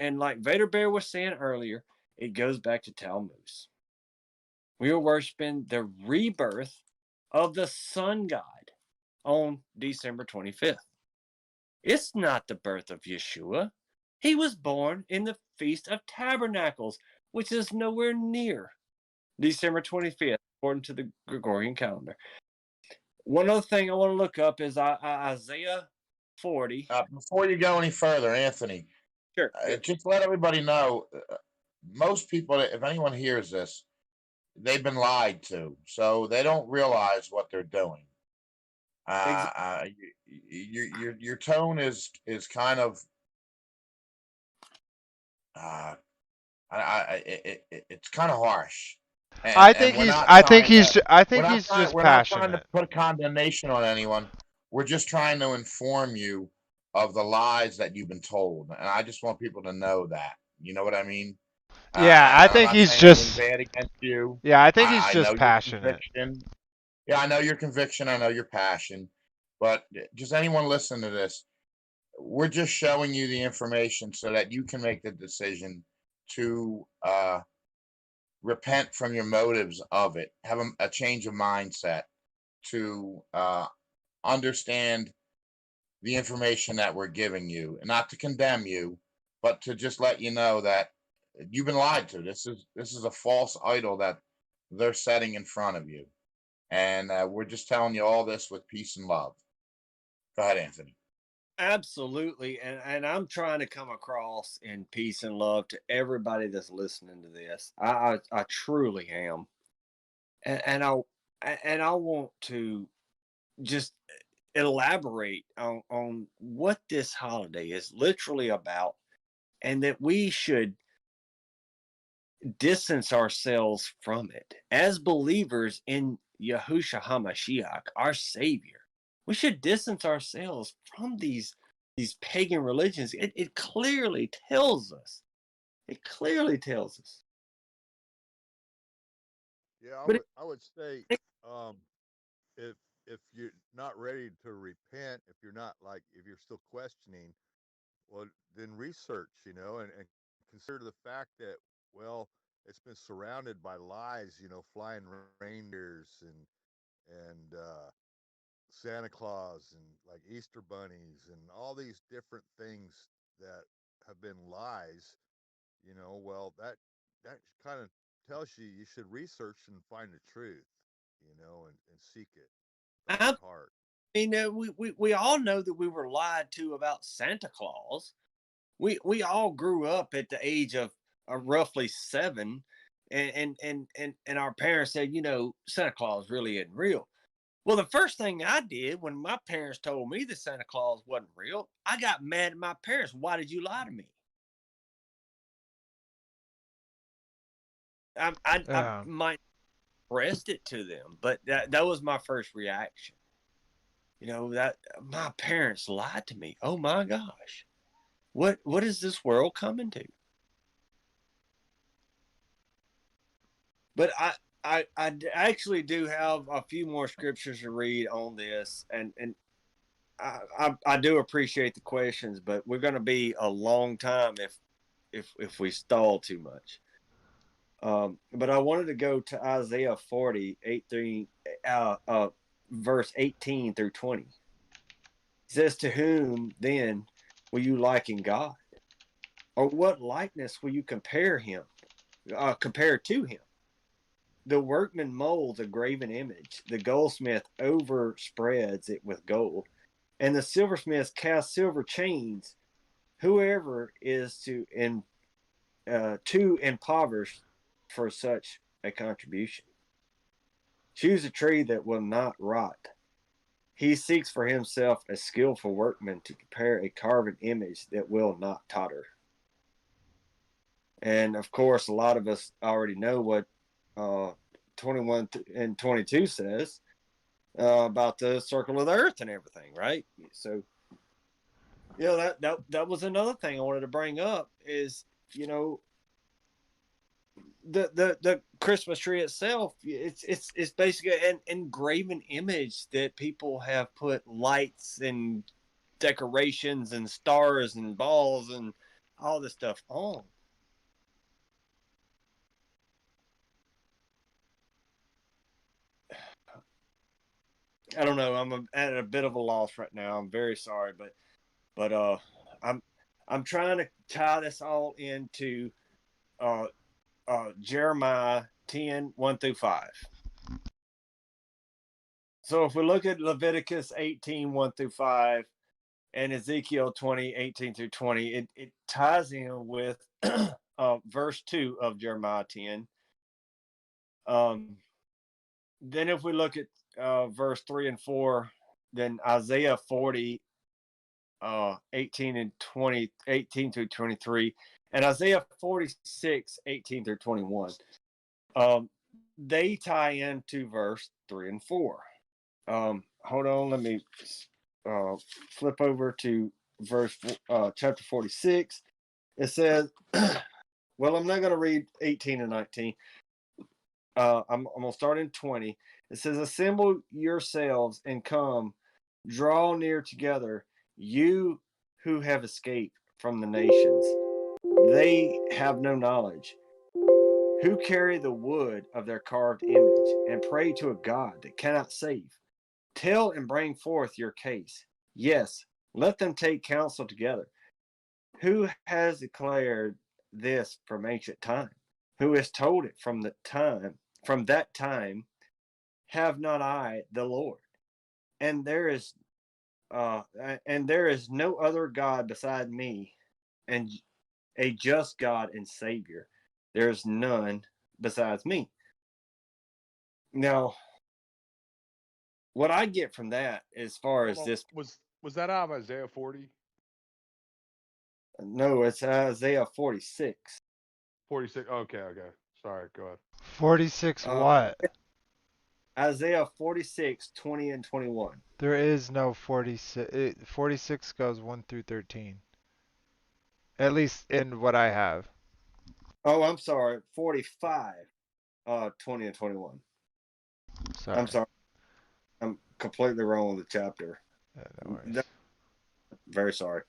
like Vader Bear was saying earlier, it goes back to Tammuz. We are worshiping the rebirth of the sun god on December 25th. It's not the birth of Yeshua. He was born in the Feast of Tabernacles, which is nowhere near December 25th, according to the Gregorian calendar. One other thing I want to look up is Isaiah 40. Before you go any further, Anthony, Sure. just let everybody know, most people, if anyone hears this, they've been lied to, so they don't realize what they're doing. Your tone is kind of it's kind of harsh. I think he's just We're not trying to passionate. put condemnation on anyone. We're just trying to inform you of the lies that you've been told, and I just want people to know that. You know what I mean? Yeah, I I'm think not he's saying just. anything bad against you. Yeah, I think he's I know just your passionate. conviction. Yeah, I know your conviction. I know your passion. But just anyone listening to this, we're just showing you the information so that you can make the decision to repent from your motives of it, have a change of mindset, to understand the information that we're giving you, and not to condemn you, but to just let you know that you've been lied to. This is a false idol that they're setting in front of you, and we're just telling you all this with peace and love. Go ahead, Anthony. Absolutely. And I'm trying to come across in peace and love to everybody that's listening to this. I truly am. And I want to just elaborate on what this holiday is literally about, and that we should distance ourselves from it as believers in Yahushua HaMashiach, our Savior. We should distance ourselves from these pagan religions. It clearly tells us. It clearly tells us. Yeah, But I would say, if you're not ready to repent, if you're not like, if you're still questioning, well, then research, and consider the fact that, well, it's been surrounded by lies, flying reindeers and Santa Claus and like Easter bunnies and all these different things that have been lies. Well, that kind of tells you should research and find the truth, and seek it with all I your heart. mean, we all know that we were lied to about Santa Claus. We all grew up at the age of roughly 7, and our parents said, Santa Claus really isn't real. Well, the first thing I did when my parents told me that Santa Claus wasn't real, I got mad at my parents. Why did you lie to me? I Yeah. might expressed it to them, but that was my first reaction. That my parents lied to me. Oh my gosh, what is this world coming to? But I actually do have a few more scriptures to read on this, and I do appreciate the questions, but we're going to be a long time if we stall too much. But I wanted to go to Isaiah 40, verse 18 through 20. It says, to whom then will you liken God? Or what likeness will you compare to him? The workman molds a graven image. The goldsmith overspreads it with gold. And the silversmith casts silver chains. Whoever is to impoverish for such a contribution. Choose a tree that will not rot. He seeks for himself a skillful workman to prepare a carven image that will not totter. And of course, a lot of us already know what 21 and 22 says about the circle of the earth and everything, right? So, that was another thing I wanted to bring up is, the Christmas tree itself. It's basically an engraven image that people have put lights and decorations and stars and balls and all this stuff on. I don't know. I'm at a bit of a loss right now. I'm very sorry, but I'm trying to tie this all into Jeremiah 10:1-5. So if we look at Leviticus 18:1-5 and Ezekiel 20:18-20, it ties in with verse 2 of Jeremiah 10. Then if we look at verse 3 and 4, then Isaiah 40, 18 and 20, 18-23, and Isaiah 46, 18-21. They tie into verse 3 and 4. Hold on, let me flip over to chapter 46. It says, well, I'm not going to read 18 and 19. I'm going to start in 20. It says, assemble yourselves and come, draw near together, you who have escaped from the nations. They have no knowledge, who carry the wood of their carved image and pray to a God that cannot save. Tell and bring forth your case. Yes, let them take counsel together. Who has declared this from ancient time? Who has told it from that time? Have not I the Lord? And there is no other God beside me, and a just God and Savior. There is none besides me. Now, what I get from that, as far as this, was that out of Isaiah 40? no, it's Isaiah 46. 46. Okay. Sorry, go ahead. 46 what? Isaiah 46, 20 and 21. There is no 46. 46 goes 1-13. At least in what I have. Oh, I'm sorry. 45, 20 and 21. Sorry. I'm sorry. I'm completely wrong with the chapter. Yeah, no worries. Very sorry.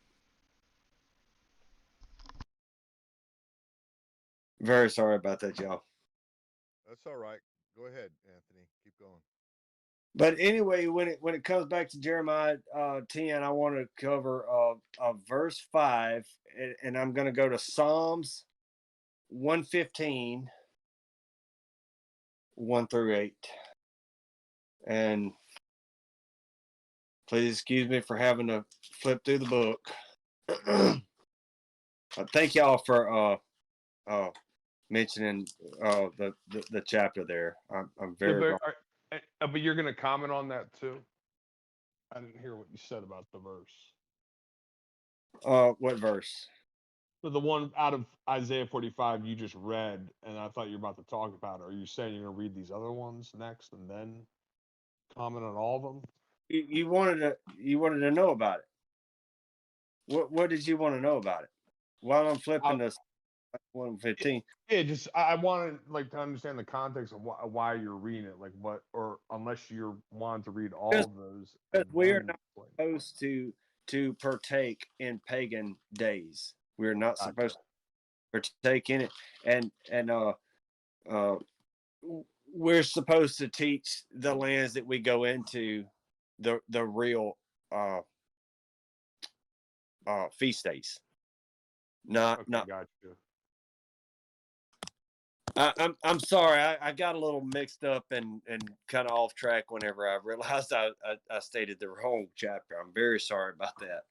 Very sorry about that, y'all. That's all right. Go ahead, Anthony. Keep going. But anyway, when it comes back to Jeremiah 10, I want to cover verse 5, and I'm going to go to Psalms 115, 1-8. And please excuse me for having to flip through the book. Thank y'all for mentioning the chapter there. I'm very wrong. But you're going to comment on that too? I didn't hear what you said about the verse. What verse? So the one out of Isaiah 45 you just read, and I thought you were about to talk about it. Are you saying you're going to read these other ones next and then comment on all of them? You wanted to know about it. What did you want to know about it? While I'm flipping this 115. Yeah, just I wanted to understand the context of why you're reading it, like what, or unless you're wanting to read all of those. We are not supposed to partake in pagan days. We're not supposed to partake in it, and we're supposed to teach the lands that we go into the real feast days. Not. Got you. I'm sorry. I got a little mixed up and kind of off track whenever I realized I stated the wrong chapter. I'm very sorry about that.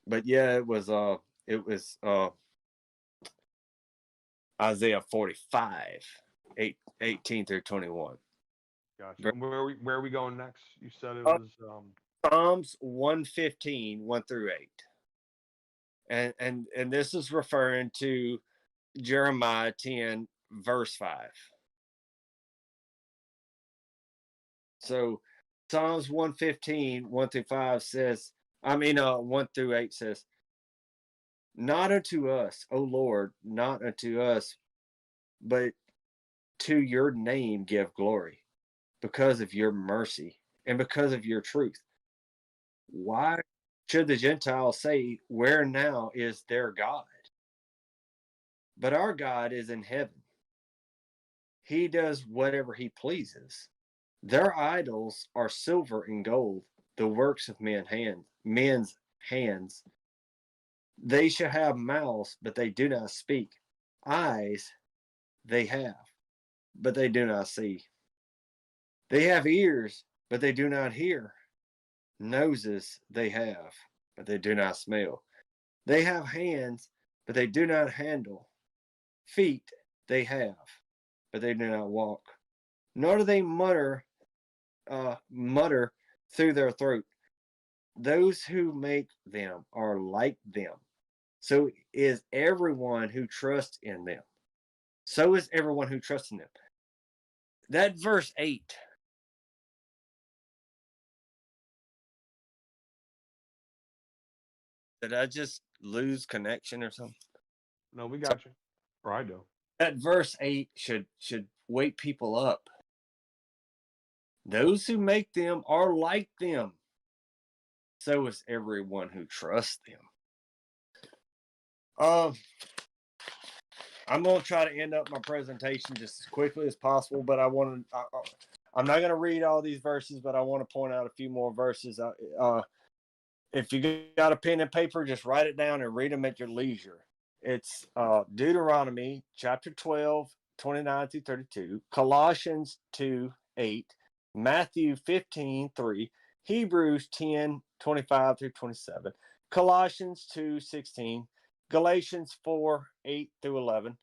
But yeah, it was Isaiah 45, 18-21. Gotcha. And where are we going next? You said it was Psalms 115, 1-8. And this is referring to Jeremiah 10 verse 5. So Psalms 115, 1 through 5 says, 1 through 8 says, not unto us, O Lord, not unto us, but to your name give glory, because of your mercy and because of your truth. Why should the Gentiles say, where now is their God? But our God is in heaven. He does whatever he pleases. Their idols are silver and gold, the works of men's hands. They shall have mouths, but they do not speak. Eyes they have, but they do not see. They have ears, but they do not hear. Noses they have, but they do not smell. They have hands, but they do not handle. Feet they have, but they do not walk. Nor do they mutter through their throat. Those who make them are like them. So is everyone who trusts in them. So is everyone who trusts in them. That verse 8. Did I just lose connection or something? No, we got you. Or I do. That verse 8 should wake people up. Those who make them are like them. So is everyone who trusts them. I'm going to try to end up my presentation just as quickly as possible, but I'm not going to read all these verses, but I want to point out a few more verses. If you got a pen and paper, just write it down and read them at your leisure. It's Deuteronomy chapter 12, 29 through 32, Colossians 2, 8, Matthew 15, 3, Hebrews 10, 25 through 27, Colossians 2, 16, Galatians 4, 8 through 11,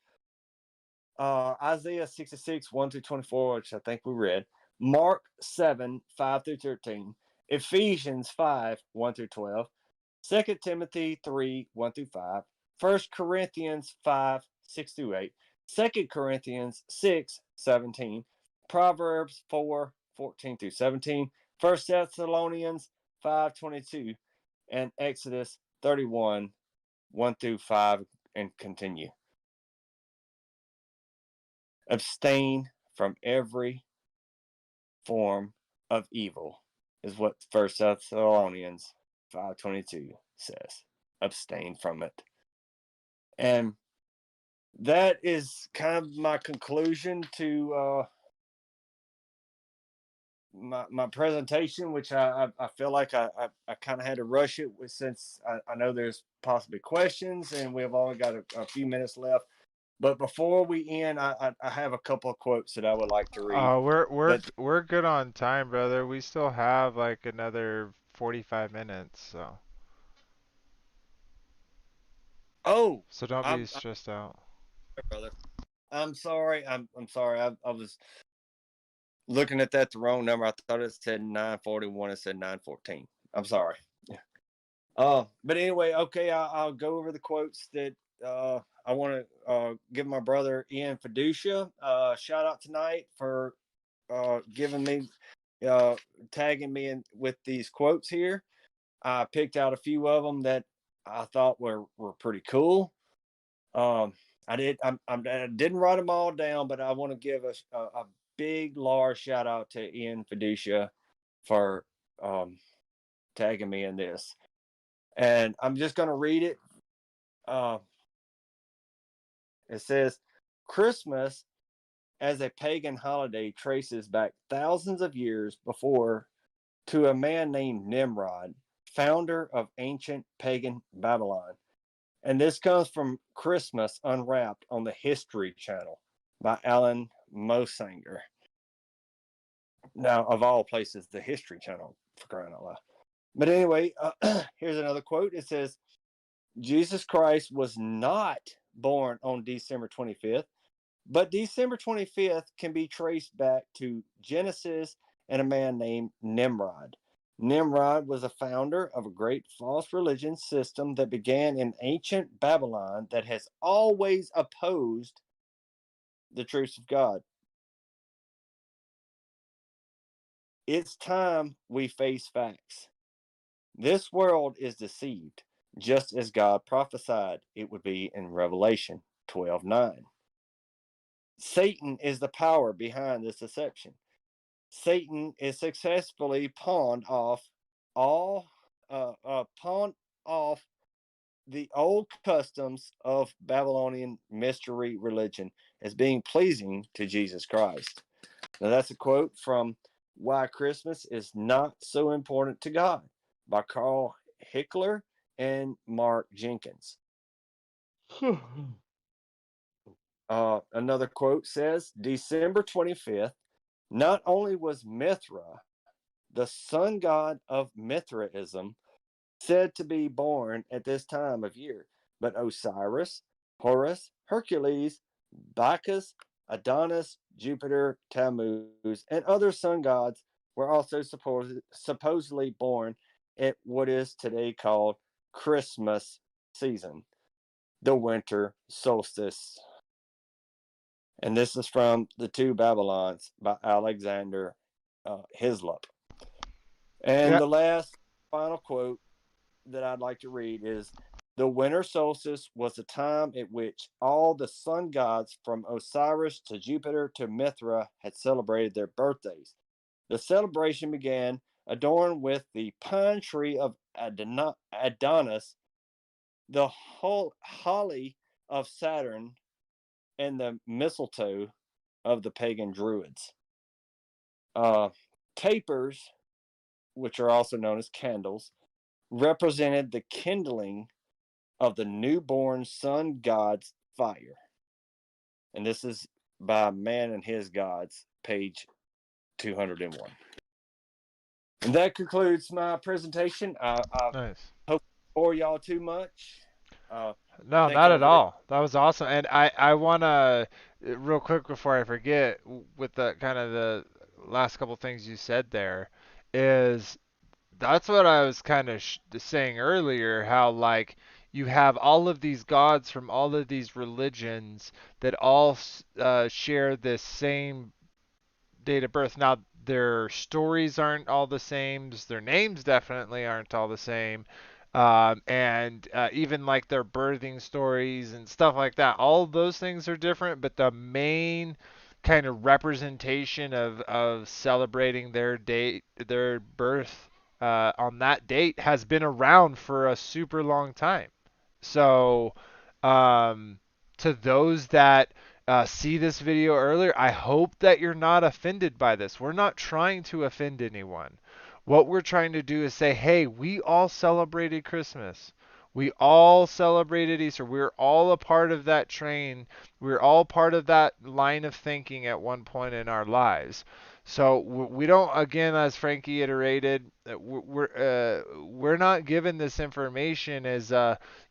Isaiah 66, 1 through 24, which I think we read, Mark 7, 5 through 13, Ephesians 5, 1 through 12, 2 Timothy 3, 1 through 5, 1 Corinthians 5, 6 through 8, 2 Corinthians 6, 17, Proverbs 4, 14 through 17, 1 Thessalonians 5, 22, and Exodus 31, 1 through 5, and continue. Abstain from every form of evil is what 1 Thessalonians 5:22 says. Abstain from it. And that is kind of my conclusion to my presentation, which I feel like I kind of had to rush it since I know there's possibly questions and we've only got a few minutes left. But before we end, I have a couple of quotes that I would like to read. We're good on time, brother. We still have like another 45 minutes, so. Oh, So don't be stressed out. Brother, I'm sorry. I'm sorry. I was looking at that the wrong number. I thought it said 9:41. It said 9:14. I'm sorry. But anyway, okay. I'll go over the quotes that I want to give my brother Ian Fiducia shout out tonight for giving me tagging me in with these quotes here. I picked out a few of them that I thought were pretty cool. I didn't write them all down, but I want to give a big, large shout out to Ian Fiducia for tagging me in this. And I'm just going to read it. It says, Christmas as a pagan holiday traces back thousands of years before to a man named Nimrod, founder of ancient pagan Babylon. And this comes from Christmas Unwrapped on the History Channel by Alan Mosanger. Now, of all places, the History Channel, for crying out loud. But anyway, here's another quote. It says, Jesus Christ was not born on December 25th, but December 25th can be traced back to Genesis and a man named Nimrod. Nimrod was a founder of a great false religion system that began in ancient Babylon that has always opposed the truths of God. It's time we face facts. This world is deceived, just as God prophesied it would be in Revelation 12:9. Satan is the power behind this deception. Satan is successfully pawned off the old customs of Babylonian mystery religion as being pleasing to Jesus Christ. Now, that's a quote from Why Christmas is Not So Important to God by Carl Hickler and Mark Jenkins. Another quote says, December 25th, not only was Mithra, the sun god of Mithraism, said to be born at this time of year, but Osiris, Horus, Hercules, Bacchus, Adonis, Jupiter, Tammuz, and other sun gods were also supposedly born at what is today called Christmas season, the winter solstice. And this is from The Two Babylons by Alexander Hislop. And Yeah. the last final quote that I'd like to read is, the winter solstice was a time at which all the sun gods from Osiris to Jupiter to Mithra had celebrated their birthdays. The celebration began adorned with the pine tree of Adonis, the holly of Saturn, and the mistletoe of the pagan druids. Tapers, which are also known as candles, represented the kindling of the newborn sun god's fire. And this is by Man and His Gods, page 201. And that concludes my presentation. I Nice. hope I bore y'all too much. No, Thank not y'all at very all. That was awesome. And I wanna real quick before I forget with the kind of the last couple things you said there is that's what I was kind of saying earlier, how like you have all of these gods from all of these religions that all share this same date of birth. Now, their stories aren't all the same. Their names definitely aren't all the same. And even like their birthing stories and stuff like that. All of those things are different, but the main kind of representation of celebrating their date, their birth on that date has been around for a super long time. So, um, to those that see this video earlier, I hope that you're not offended by this. We're not trying to offend anyone. What we're trying to do is say, hey, we all celebrated Christmas. We all celebrated Easter. We're all a part of that train. We're all part of that line of thinking at one point in our lives. So we don't, again, as Frankie iterated, we're not given this information as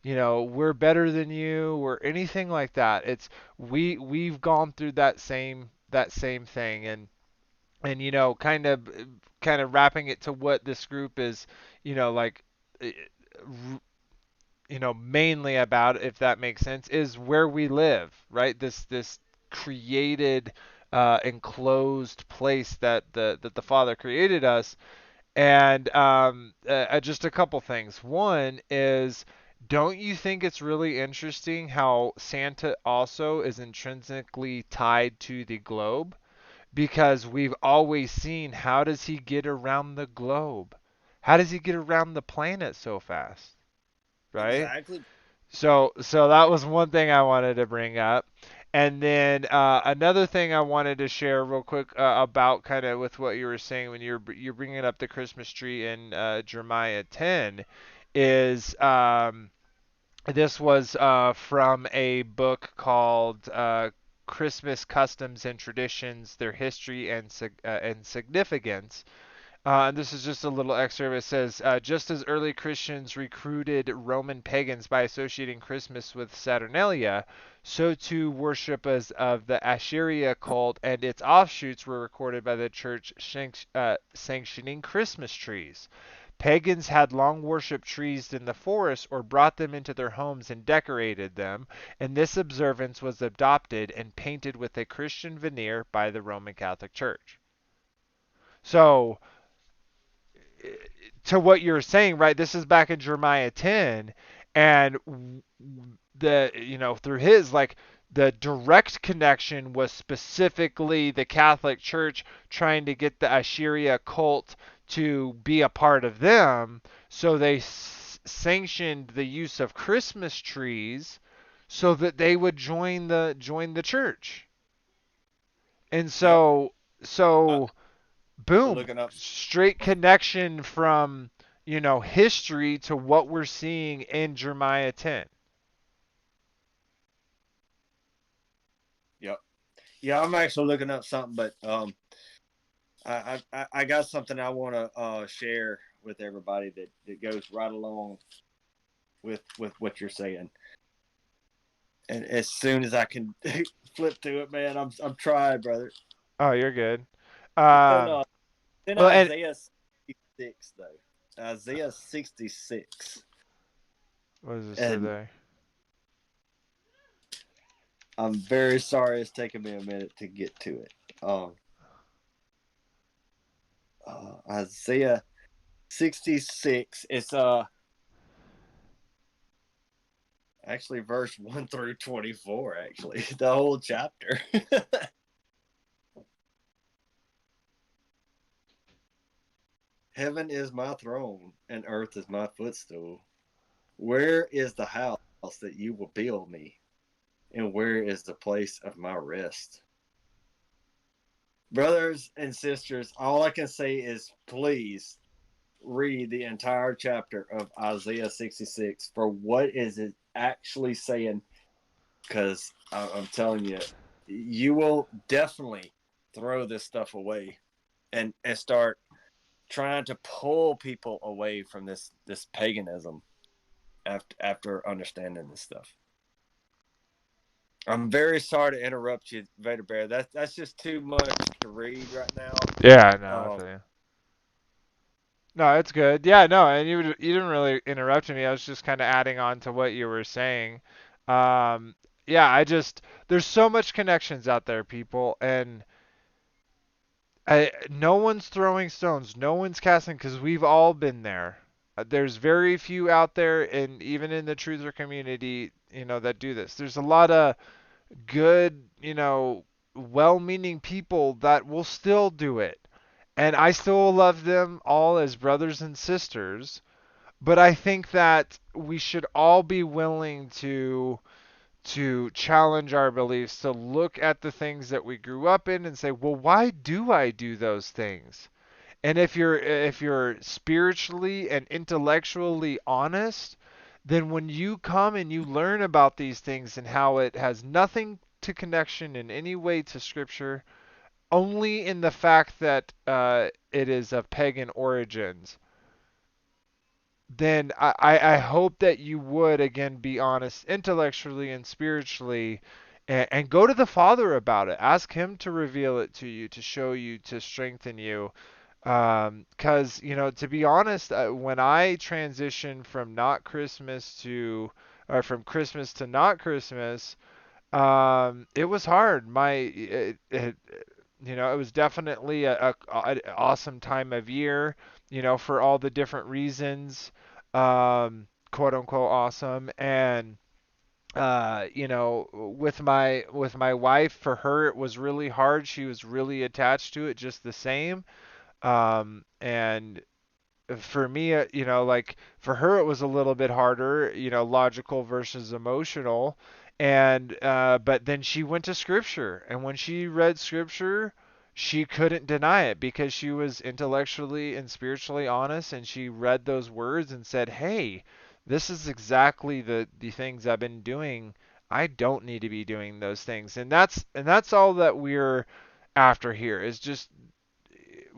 we're better than you or anything like that. It's we've gone through that same thing, and kind of wrapping it to what this group is, like eh, mainly about, if that makes sense, is where we live, right? This created enclosed place that the Father created us. And just a couple things. One is, don't you think it's really interesting how Santa also is intrinsically tied to the globe? Because we've always seen, how does he get around the globe? How does he get around the planet so fast? Right? exactly. So that was one thing I wanted to bring up. And then another thing I wanted to share real quick about kind of with what you were saying when you're bringing up the Christmas tree in Jeremiah 10 is this was from a book called Christmas Customs and Traditions: Their History and Significance. And this is just a little excerpt. It says, just as early Christians recruited Roman pagans by associating Christmas with Saturnalia, so too worshippers of the Asheria cult and its offshoots were recorded by the church sanctioning Christmas trees. Pagans had long worshipped trees in the forest or brought them into their homes and decorated them, and this observance was adopted and painted with a Christian veneer by the Roman Catholic Church. So, to what you're saying, right? This is back in Jeremiah 10, and through his like the direct connection was specifically the Catholic Church trying to get the Assyria cult to be a part of them, so they sanctioned the use of Christmas trees so that they would join the church. And Yep. I, so boom, looking up. straight connection from, history to what we're seeing in Jeremiah 10. Yep. Yeah, I'm actually looking up something, but I got something I want to share with everybody that goes right along with what you're saying. And as soon as I can flip to it, man, I'm trying, brother. Oh, you're good. It's in Well, and Isaiah 66 though. Isaiah 66. what does it say And there? I'm very sorry it's taken me a minute to get to it. Isaiah 66. It's actually verse 1 through 24. Actually, the whole chapter. Heaven is my throne, and earth is my footstool. Where is the house that you will build me? And where is the place of my rest? Brothers and sisters, all I can say is please read the entire chapter of Isaiah 66 for what is it actually saying, because I'm telling you, you will definitely throw this stuff away and start trying to pull people away from this paganism after understanding this stuff. I'm very sorry to interrupt you, Vader Bear. That's just too much to read right now. Yeah, no, I feel you. No, it's good. Yeah, no, and you didn't really interrupt me. I was just kind of adding on to what you were saying. Um, yeah, there's so much connections out there, people, and no one's throwing stones, no one's casting, because we've all been there. There's very few out there, and even in the truther community, that do this. There's a lot of good, well-meaning people that will still do it. And I still love them all as brothers and sisters, but I think that we should all be willing to challenge our beliefs, to look at the things that we grew up in and say, well, why do I do those things? And if you're spiritually and intellectually honest, then when you come and you learn about these things and how it has nothing to connection in any way to scripture, only in the fact that it is of pagan origins, then I hope that you would again be honest intellectually and spiritually, and go to the Father about it. Ask Him to reveal it to you, to show you, to strengthen you. Because, to be honest, when I transitioned from not Christmas to, or from Christmas to not Christmas, it was hard. It was definitely an awesome time of year, for all the different reasons, quote unquote awesome. And with my wife, for her it was really hard. She was really attached to it just the same. And for me, like for her, it was a little bit harder, logical versus emotional. And but then she went to scripture, and when she read scripture, she couldn't deny it because she was intellectually and spiritually honest, and she read those words and said, "Hey, this is exactly the things I've been doing. I don't need to be doing those things." And that's all that we're after here, is just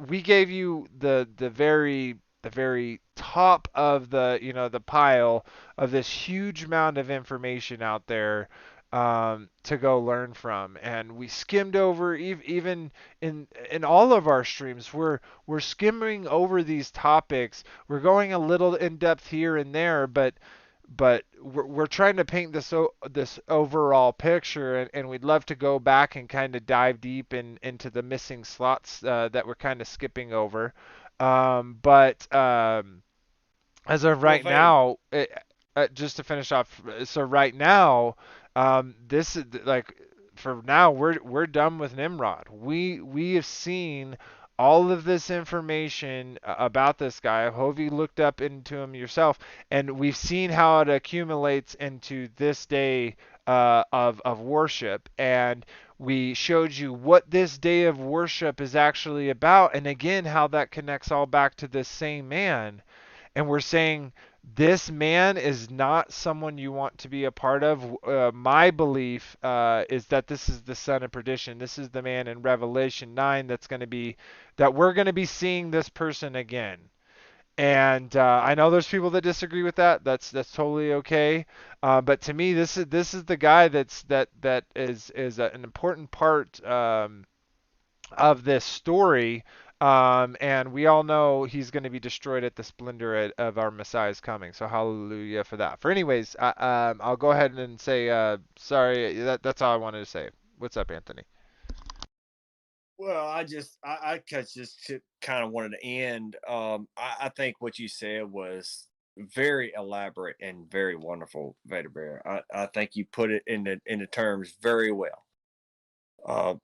we gave you the very top of the pile of this huge amount of information out there to go learn from, and we skimmed over even in all of our streams. We're skimming over these topics. We're going a little in depth here and there, but we're trying to paint this overall picture, and we'd love to go back and kind of dive deep into the missing slots that we're kind of skipping over. But as of Well, right Vader, now, just to finish off, so right now, this is like for now we're done with Nimrod. We have seen all of this information about this guy. I hope you looked up into him yourself, and we've seen how it accumulates into this day of worship, and we showed you what this day of worship is actually about, and again how that connects all back to this same man. And we're saying this man is not someone you want to be a part of. My belief is that this is the son of perdition. This is the man in Revelation 9 that we're going to be seeing this person again. And I know there's people that disagree with that. That's totally okay. But to me, this is the guy that is an important part of this story. And we all know he's going to be destroyed at the splendor of our Messiah's coming. So hallelujah for that. For anyways, I'll go ahead and say sorry. That's all I wanted to say. What's up, Anthony? well, I just kind of wanted to end. I think what you said was very elaborate and very wonderful, Vader Bear. I think you put it into terms very well.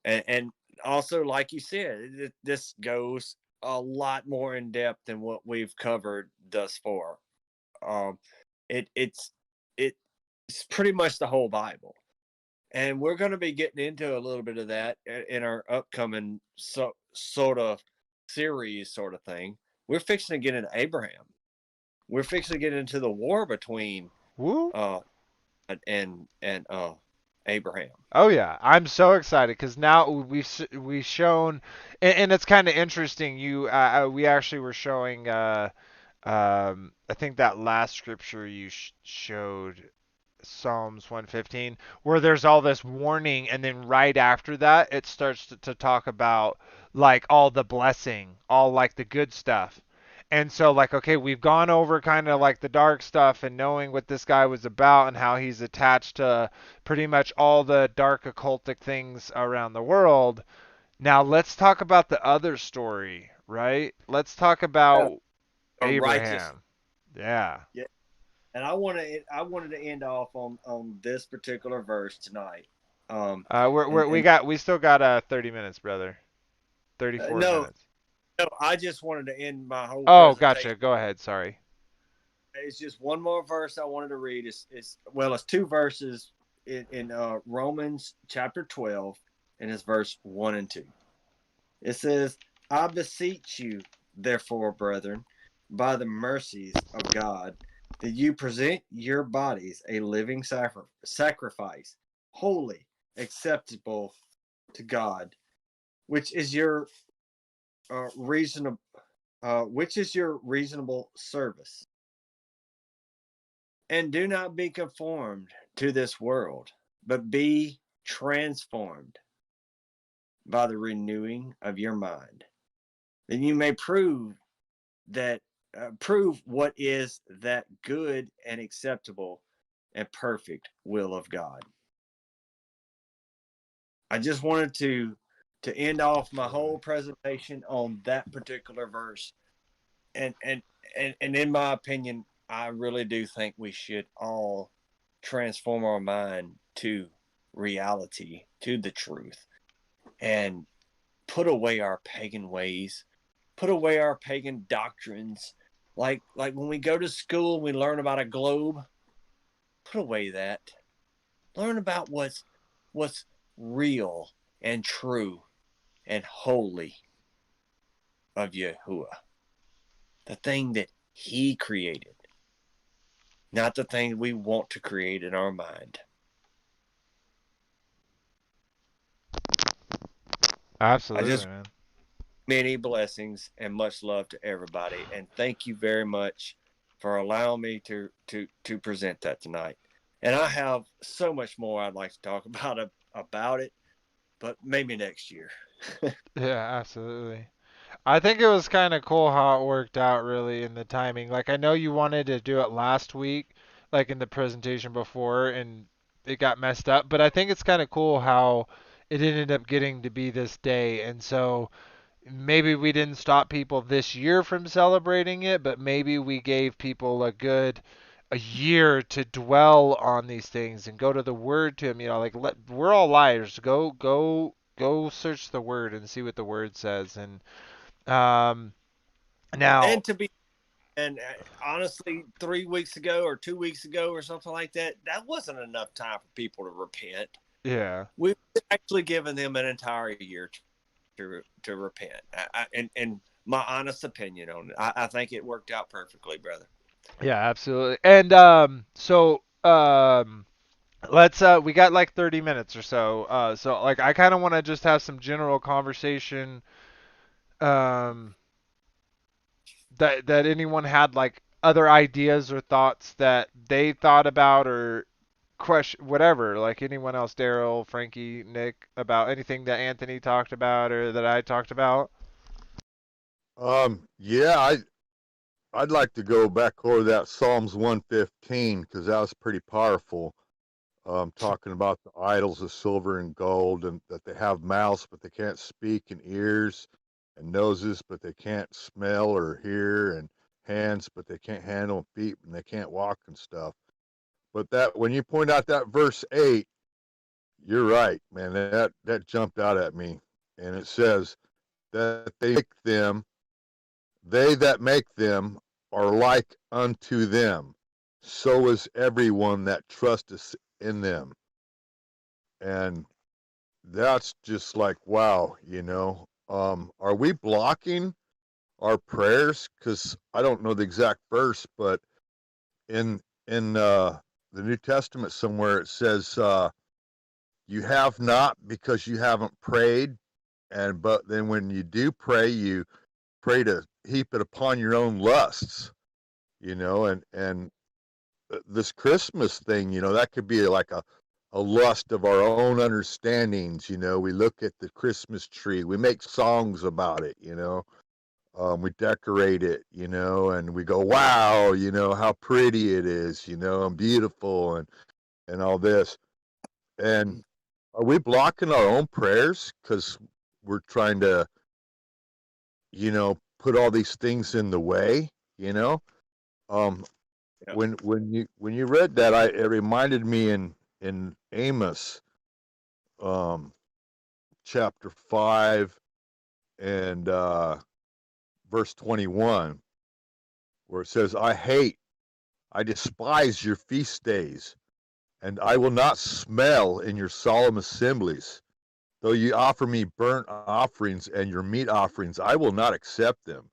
And also, like you said, this goes a lot more in depth than what we've covered thus far. Um, it's it's pretty much the whole Bible, and we're going to be getting into a little bit of that in our upcoming sort of series, sort of thing. We're fixing to get into Abraham. We're fixing to get into the war between Woo! uh and Abraham. Oh yeah, I'm so excited because now we've shown, and it's kind of interesting. We actually were showing. I think that last scripture you showed, Psalms 115, where there's all this warning, and then right after that, it starts to talk about like all the blessing, all like the good stuff. And so, like, okay, we've gone over kind of like the dark stuff and knowing what this guy was about and how he's attached to pretty much all the dark occultic things around the world. Now, let's talk about the other story, right? Let's talk Yeah. about Or righteous. Abraham. Yeah. Yeah. And I wanted to end off on this particular verse tonight. And We still got 30 minutes, brother. 34 no, minutes. no, I just wanted to end my whole Oh, presentation. gotcha. Go ahead. Sorry. It's just one more verse I wanted to read. It's two verses in Romans chapter 12, and it's verse 1 and 2. It says, "I beseech you, therefore, brethren, by the mercies of God, that you present your bodies a living sacrifice, holy, acceptable to God, which is your reasonable, service. And do not be conformed to this world, but be transformed by the renewing of your mind, that you may prove what is that good and acceptable and perfect will of God." I just wanted to end off my whole presentation on that particular verse. And in my opinion, I really do think we should all transform our mind to reality, to the truth, and put away our pagan ways, put away our pagan doctrines. Like when we go to school, we learn about a globe. Put away that. Learn about what's real and true and holy of Yahuwah, the thing that He created, not the thing we want to create in our mind. I Absolutely, just man. many blessings and much love to everybody. And thank you very much for allowing me to present that tonight. And I have so much more I'd like to talk about it, but maybe next year. Yeah, absolutely. I think it was kind of cool how it worked out really in the timing. Like I know you wanted to do it last week, like in the presentation before, and it got messed up, but I think it's kind of cool how it ended up getting to be this day. And so maybe we didn't stop people this year from celebrating it, but maybe we gave people a year to dwell on these things and go to the word to him, like we're all liars. Go search the word and see what the word says. And um, now, And to be and honestly, 3 weeks ago or 2 weeks ago or something like that, that wasn't enough time for people to repent. yeah, We've actually given them an entire year to repent. And my honest opinion on it, I think it worked out perfectly, brother. yeah, absolutely. And let's we got like 30 minutes or so. So like I kind of want to just have some general conversation. Um, that anyone had like other ideas or thoughts that they thought about or question whatever, like anyone else, Daryl, Frankie, Nick, about anything that Anthony talked about or that I talked about. Yeah, I'd like to go back over that Psalms 115 because that was pretty powerful. Talking about the idols of silver and gold, and that they have mouths but they can't speak, and ears and noses but they can't smell or hear, and hands but they can't handle, and feet and they can't walk and stuff. But that when you point out that verse 8, you're right, man. That jumped out at me, and it says that they that make them are like unto them. So is everyone that trusteth in them. And that's just like, wow. Are we blocking our prayers? Because I don't know the exact verse, but in the New Testament somewhere it says, you have not because you haven't prayed, and but then when you do pray, you pray to heap it upon your own lusts, and this Christmas thing, that could be like a lust of our own understandings. We look at the Christmas tree, we make songs about it, we decorate it, and we go, wow, how pretty it is, and beautiful, and all this. And are we blocking our own prayers because we're trying to, put all these things in the way, you know? Um, Yeah. when you read that, it reminded me in Amos, um, chapter 5 and verse 21, where it says, I despise your feast days, and I will not smell in your solemn assemblies. Though you offer me burnt offerings and your meat offerings, I will not accept them.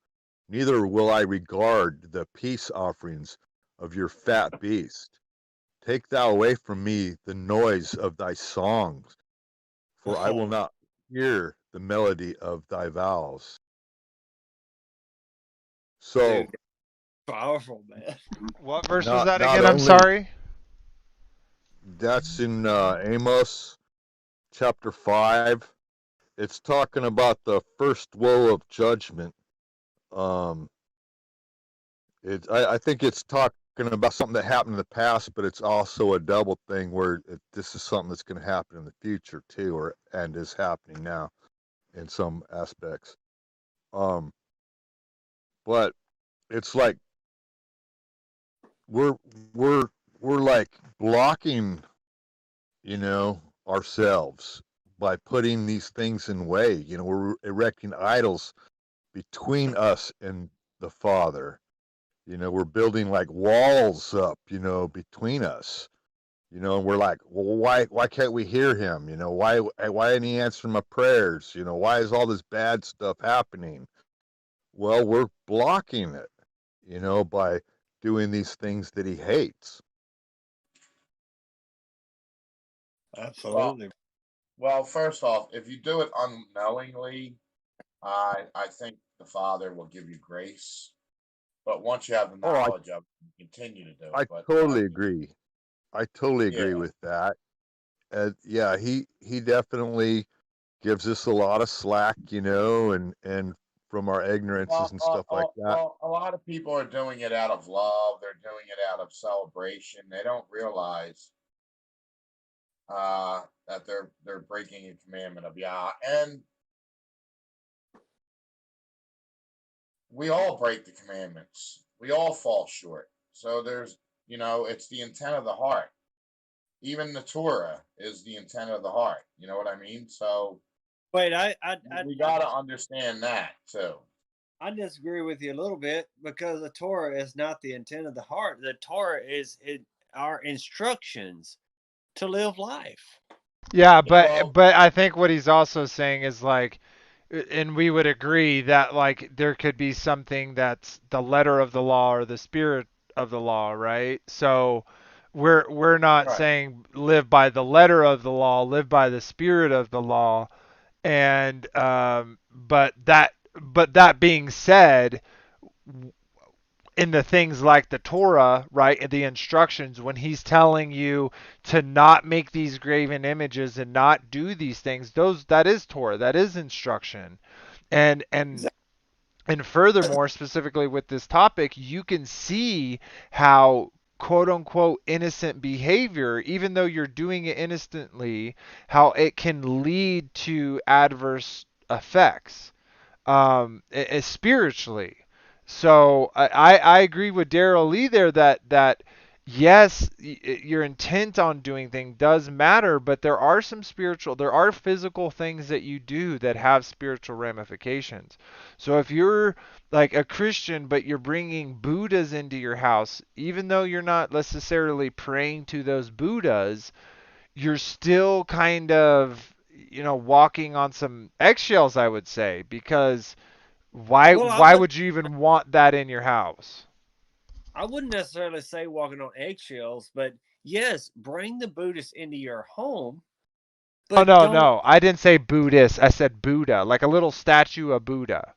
Neither will I regard the peace offerings of your fat beast. Take thou away from me the noise of thy songs, for I will Oh, not hear the melody of thy vows. dude, So powerful, man. What verse was not that not again? I'm only sorry. that's in Amos chapter 5. It's talking about the first woe of judgment. Um, I think it's talking about something that happened in the past, but it's also a double thing where this is something that's going to happen in the future too, and is happening now in some aspects. Um, but it's like we're we're we're like blocking, ourselves by putting these things in way. We're erecting idols between us and the Father. We're building like walls up, between us. And we're like, well, why can't we hear him? Why isn't he answering my prayers? Why is all this bad stuff happening? Well, we're blocking it, by doing these things that he hates. Well, Absolutely. well, first off, if you do it unknowingly, I think the Father will give you grace, but once you have the Oh, knowledge of it, you continue to do it. I But totally agree. I totally yeah, agree with that. Yeah, he definitely gives us a lot of slack, and from our ignorances and stuff like that. well, a lot of people are doing it out of love. They're doing it out of celebration. They don't realize that they're breaking a commandment of Yah, and we all break the commandments. We all fall short. So it's the intent of the heart. Even the Torah is the intent of the heart. You know what I mean? So Wait, we got to understand that too. I disagree with you a little bit because the Torah is not the intent of the heart. The Torah is our instructions to live life. Yeah, Well, but I think what he's also saying is like, and we would agree that like there could be something that's the letter of the law or the spirit of the law, right? So we're not right. saying live by the letter of the law, live by the spirit of the law, and but that being said, in the things like the Torah, right, and the instructions, when he's telling you to not make these graven images and not do these things, that is Torah, that is instruction. And and Exactly. and furthermore, specifically with this topic, you can see how quote unquote innocent behavior, even though you're doing it innocently, how it can lead to adverse effects spiritually. So I agree with Daryl Lee there that yes, your intent on doing things does matter, but there are physical things that you do that have spiritual ramifications. So if you're like a Christian, but you're bringing Buddhas into your house, even though you're not necessarily praying to those Buddhas, you're still kind of walking on some eggshells, I would say, because why Well, why would you even want that in your house? I wouldn't necessarily say walking on eggshells, but yes, bring the Buddhists into your home, Oh but no, don't. no. I didn't say Buddhist. I said Buddha, like a little statue of Buddha.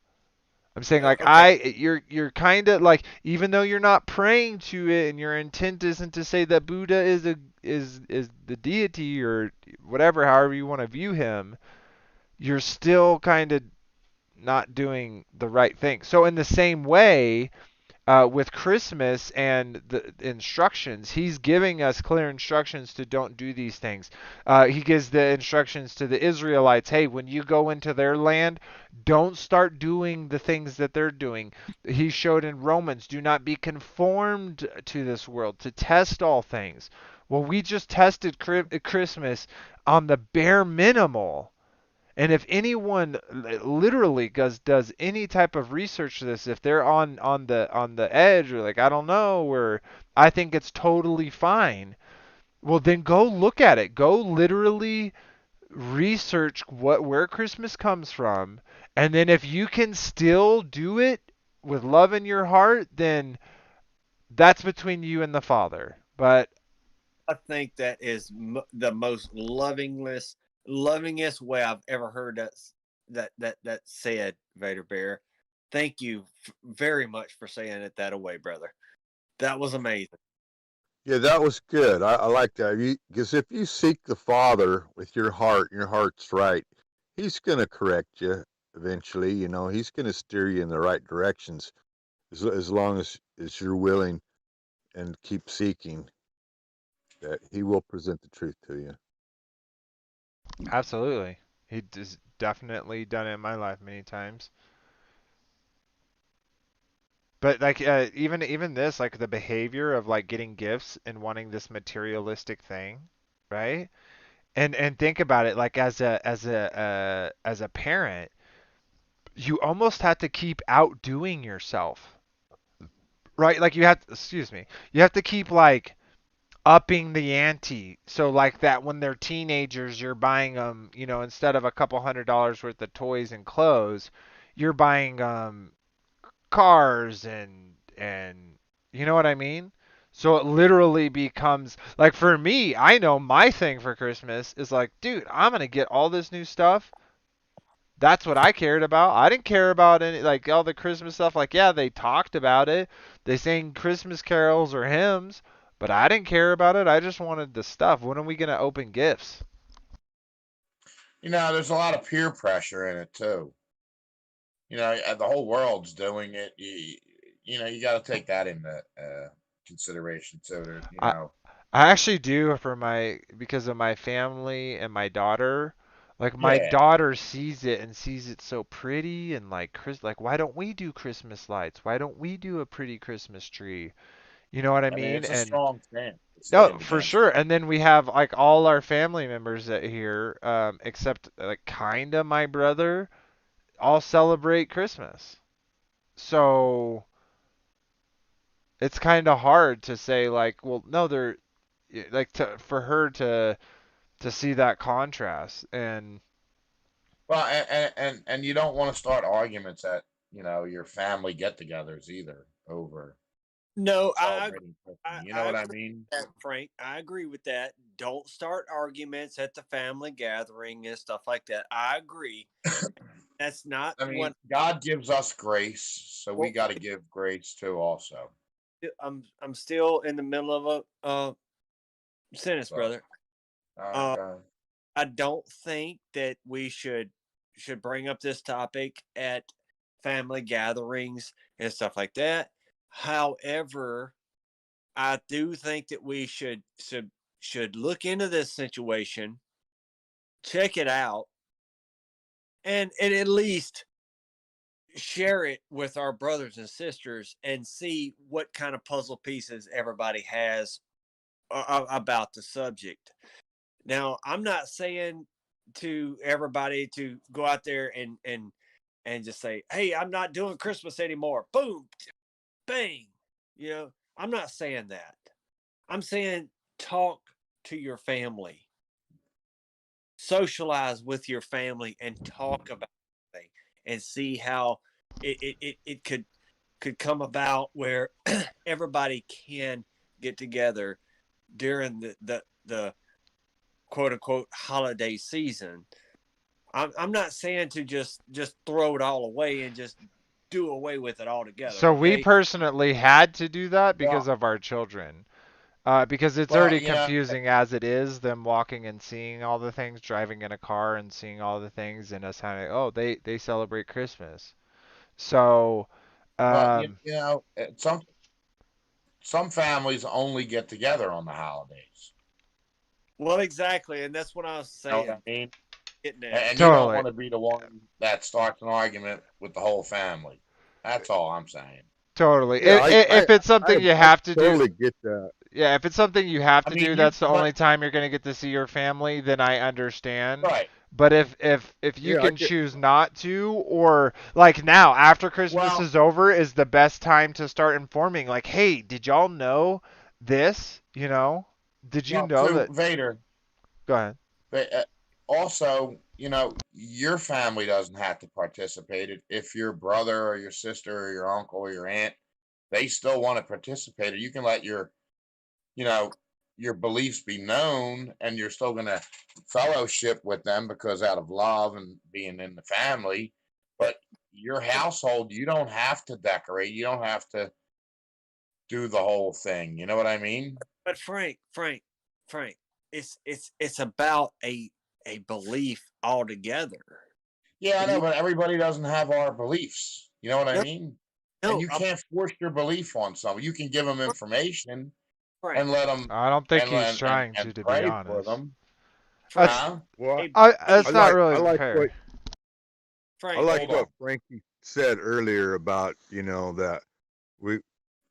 I'm saying like Okay, you're kind of like, even though you're not praying to it and your intent isn't to say that Buddha is the deity or whatever, however you want to view him, you're still kind of not doing the right thing. So in the same way, with Christmas and the instructions, he's giving us clear instructions to don't do these things. He gives the instructions to the Israelites, hey, when you go into their land, don't start doing the things that they're doing. He showed in Romans, do not be conformed to this world, to test all things. Well, we just tested Christmas on the bare minimal. And if anyone literally does any type of research to this, if they're on the edge or like I don't know, or I think it's totally fine, well then go look at it. Go literally research where Christmas comes from, and then if you can still do it with love in your heart, then that's between you and the Father. But I think that is the most lovingest way I've ever heard that said, Vader Bear. Thank you very much for saying it that way, brother. That was amazing. Yeah, that was good. I like that. Because if you seek the Father with your heart, and your heart's right, He's going to correct you eventually. He's going to steer you in the right directions as long as you're willing and keep seeking. That He will present the truth to you. absolutely, he has definitely done it in my life many times. But like even this, like the behavior of like getting gifts and wanting this materialistic thing, right? And think about it, like as a parent, you almost have to keep outdoing yourself, right? Like excuse me, you have to keep like upping the ante. So like that when they're teenagers, you're buying them, instead of a couple $100 worth of toys and clothes, you're buying cars and you know what I mean? So it literally becomes like for me, I know my thing for Christmas is like, dude, I'm gonna get all this new stuff That's what I cared about. I didn't care about any like all the Christmas stuff. Like, yeah, they talked about it. They sang Christmas carols or hymns, but I didn't care about it. I just wanted the stuff. When are we gonna open gifts? There's a lot of peer pressure in it too. The whole world's doing it. You got to take that into consideration too. I I actually do for my because of my family and my daughter. Like my Yeah. daughter sees it and sees it so pretty and like like why don't we do Christmas lights? Why don't we do a pretty Christmas tree? You know what I I mean, mean? it's a And strong stand to no, stand for against sure. it. And then we have like all our family members that here, except like kinda my brother, all celebrate Christmas. So it's kind of hard to say like, well, no, they're like for her to see that contrast and Well, and you don't want to start arguments at your family get-togethers either over No, celebrating I, Christmas. You know I what I agree mean? with that, Frank. I agree with that. Don't start arguments at the family gathering and stuff like that. I agree. That's not I what. mean, God gives us grace, so we Well, got to give grace too, also. I'm still in the middle of a sentence, So, brother. all right, Uh, go ahead. I don't think that we should bring up this topic at family gatherings and stuff like that. However, I do think that we should look into this situation, check it out, and at least share it with our brothers and sisters and see what kind of puzzle pieces everybody has about the subject. Now, I'm not saying to everybody to go out there and just say, "Hey, I'm not doing Christmas anymore." Boom, bang. I'm not saying that. I'm saying talk to your family, socialize with your family, and talk about it and see how it could come about where everybody can get together during the quote unquote holiday season. I'm not saying to just throw it all away and just do away with it altogether. so we Okay. personally had to do that because Well, of our children. Because it's well, already confusing as it is, them walking and seeing all the things, driving in a car and seeing all the things, and us having, oh, they celebrate Christmas. So, well, um, some families only get together on the holidays. Well, exactly, and that's what I was You know what I saying. mean? Getting at. And you don't totally, want to be the one that starts an argument with the whole family. That's all I'm saying. totally. Yeah, If it's something you I have to do, totally get that. yeah, if it's something you have I to mean, do, that's the but only time you're gonna get to see your family, then I understand. right. But if you Yeah, I can get. choose not to, or like now after Christmas Well, is over, is the best time to start informing. Like, hey, did y'all know this? You know, did you well, know to that? Vader, Go ahead. also, your family doesn't have to participate. If your brother or your sister or your uncle or your aunt, they still want to participate, or you can let you know, your beliefs be known, and you're still going to fellowship with them because out of love and being in the family. But your household, you don't have to decorate. You don't have to do the whole thing. You know what I mean? But Frank, it's about a belief altogether. Yeah, I And know, you but everybody doesn't have our beliefs. You know what I no, mean? And no, you can't force your belief on someone. You can give them information Frank, and let them I don't think he's and trying and to be pray for honest. them. Frank, That's Huh? Well, a I that's belief, not like really what fair. I Frank. like Hold what on. Frankie said earlier about that we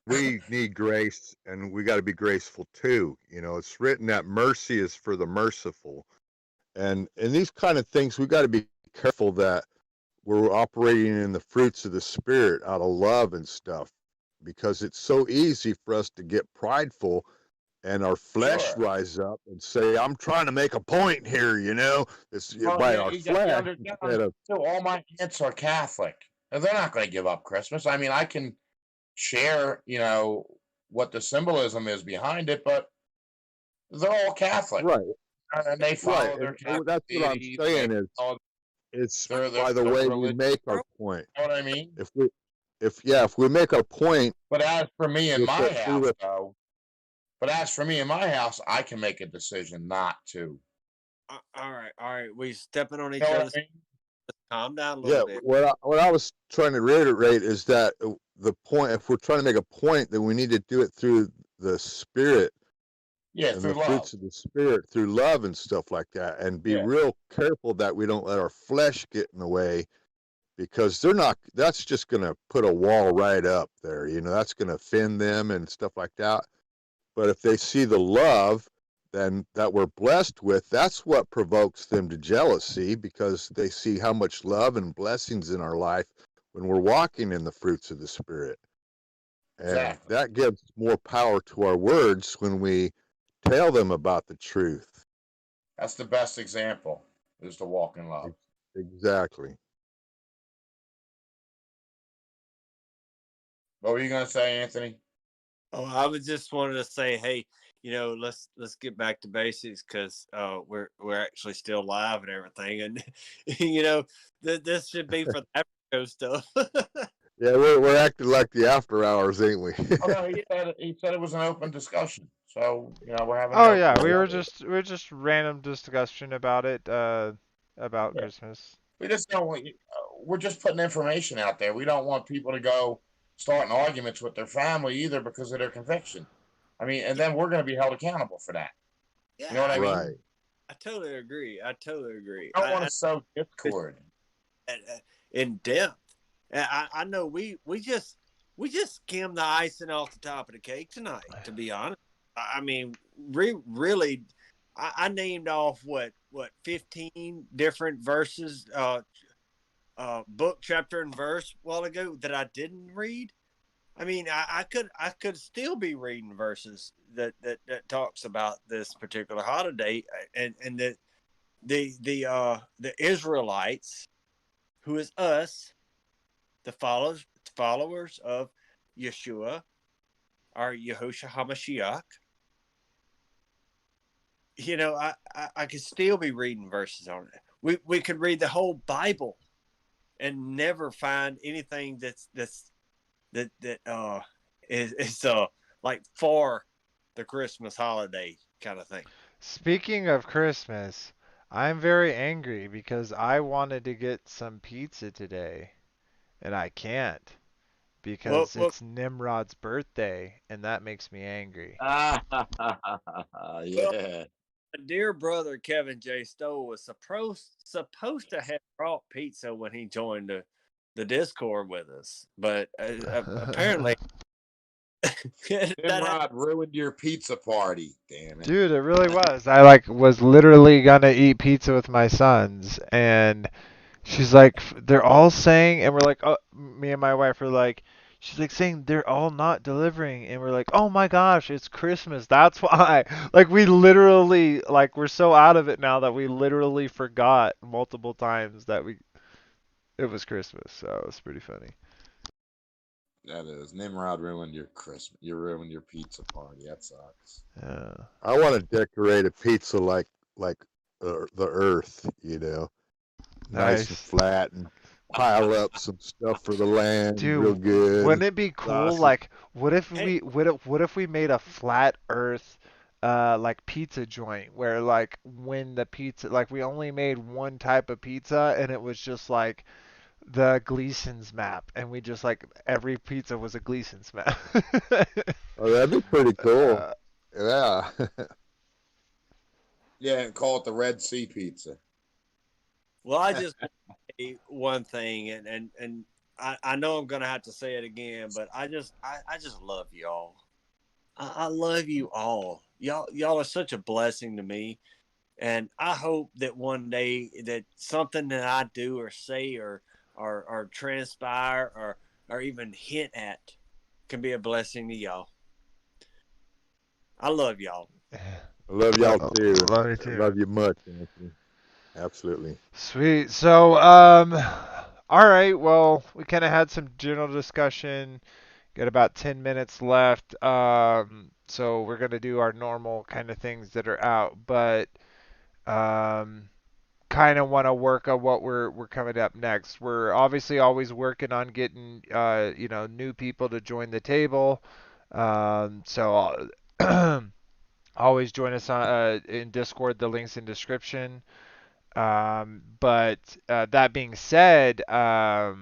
we need grace and we got to be graceful too. It's written that mercy is for the merciful, and in these kind of things we got to be careful that we're operating in the fruits of the spirit out of love and stuff, because it's so easy for us to get prideful and our flesh Sure. rise up and say, I'm trying to make a point here, it's Well, by yeah, our you flesh instead understand. of. So all my aunts are Catholic, and they're not going to give up Christmas. I mean, I can share, what the symbolism is behind it, but they're all Catholic, Right, and they right. follow their And Catholic that's what I'm deities. They saying is, follow. It's They're by the way we religious, make our Bro, point. you know what I mean? If we make our point But as for me in with my through house, the though, but as for me in my house, I can make a decision not to. all right. We stepping on You each know what other's. I mean? Calm down a little yeah, bit. what I was trying to reiterate is that the point, if we're trying to make a point, then we need to do it through the spirit Yeah, and the through love. fruits of the spirit, through love and stuff like that, and be Yeah, real careful that we don't let our flesh get in the way, because they're not, that's just going to put a wall right up there, that's going to offend them and stuff like that. But if they see the love then that we're blessed with, that's what provokes them to jealousy, because they see how much love and blessings in our life when we're walking in the fruits of the spirit. And exactly. that gives more power to our words when we tell them about the truth. That's the best example, is to walk in love. Exactly. What were you going to say, Anthony? Oh, I was just wanted to say, hey, let's get back to basics because we're actually still live and everything, and this should be for the after show stuff. Yeah, we're acting like the after hours, ain't we? Oh no, he said it was an open discussion. So we're having the Oh open yeah, we were discussion. just random discussion about it, about Yeah, Christmas. we just don't. We're just putting information out there. We don't want people to go starting arguments with their family either because of their conviction. I mean, and then we're going to be held accountable for that. You know what Yeah, I mean? Right. I totally agree. I totally agree. I don't want I to sow discord. in depth. And I know we just skimmed the icing off the top of the cake tonight. To be honest, I mean, really, I named off what 15 different verses, book, chapter, and verse a while ago that I didn't read. I mean, I could still be reading verses that talks about this particular holiday, and the Israelites, who is us, the followers of Yeshua, or Yehoshua HaMashiach. I could still be reading verses on it. We could read the whole Bible and never find anything that is like for the Christmas holiday kind of thing. Speaking of Christmas, I'm very angry because I wanted to get some pizza today and I can't Well, because well, it's Nimrod's birthday and that makes me angry. well, Yeah. my dear brother Kevin J. Stowe was supposed to have brought pizza when he joined the Discord with us, but apparently that Nimrod ruined your pizza party. Damn it. Dude, it really was. I like was literally gonna eat pizza with my sons and she's like they're all saying and we're like oh, me and my wife are like she's like saying they're all not delivering and we're like oh my gosh it's Christmas that's why like we literally like we're so out of it now that we literally forgot multiple times that we it was Christmas so it's pretty funny. That is. Nimrod ruined your Christmas. You ruined your pizza party. That sucks. Yeah. I want to decorate a pizza like the earth, nice and Nice. flat, and pile up some stuff for the land, real Dude, good wouldn't it be cool? sausage. Like, what if hey, we made a flat Earth, like pizza joint where like when the pizza like we only made one type of pizza and it was just like the Gleason's map and we just like every pizza was a Gleason's map. Oh, that'd be pretty cool. uh, Yeah. Yeah, and call it the Red Sea pizza. well, I just want to say one thing, and I know I'm gonna have to say it again, but I just love y'all. I love you all. Y'all are such a blessing to me. And I hope that one day that something that I do or say or transpire or even hint at can be a blessing to y'all. I love y'all. I love y'all too. love you I too. love you much, Anthony. Absolutely. Sweet. So, all right. Well, we kind of had some general discussion. Got about 10 minutes left. So we're gonna do our normal kind of things that are out. But, um, kind of want to work on what we're coming up next. We're obviously always working on getting new people to join the table. So always join us on in Discord. The links in description. But that being said, we're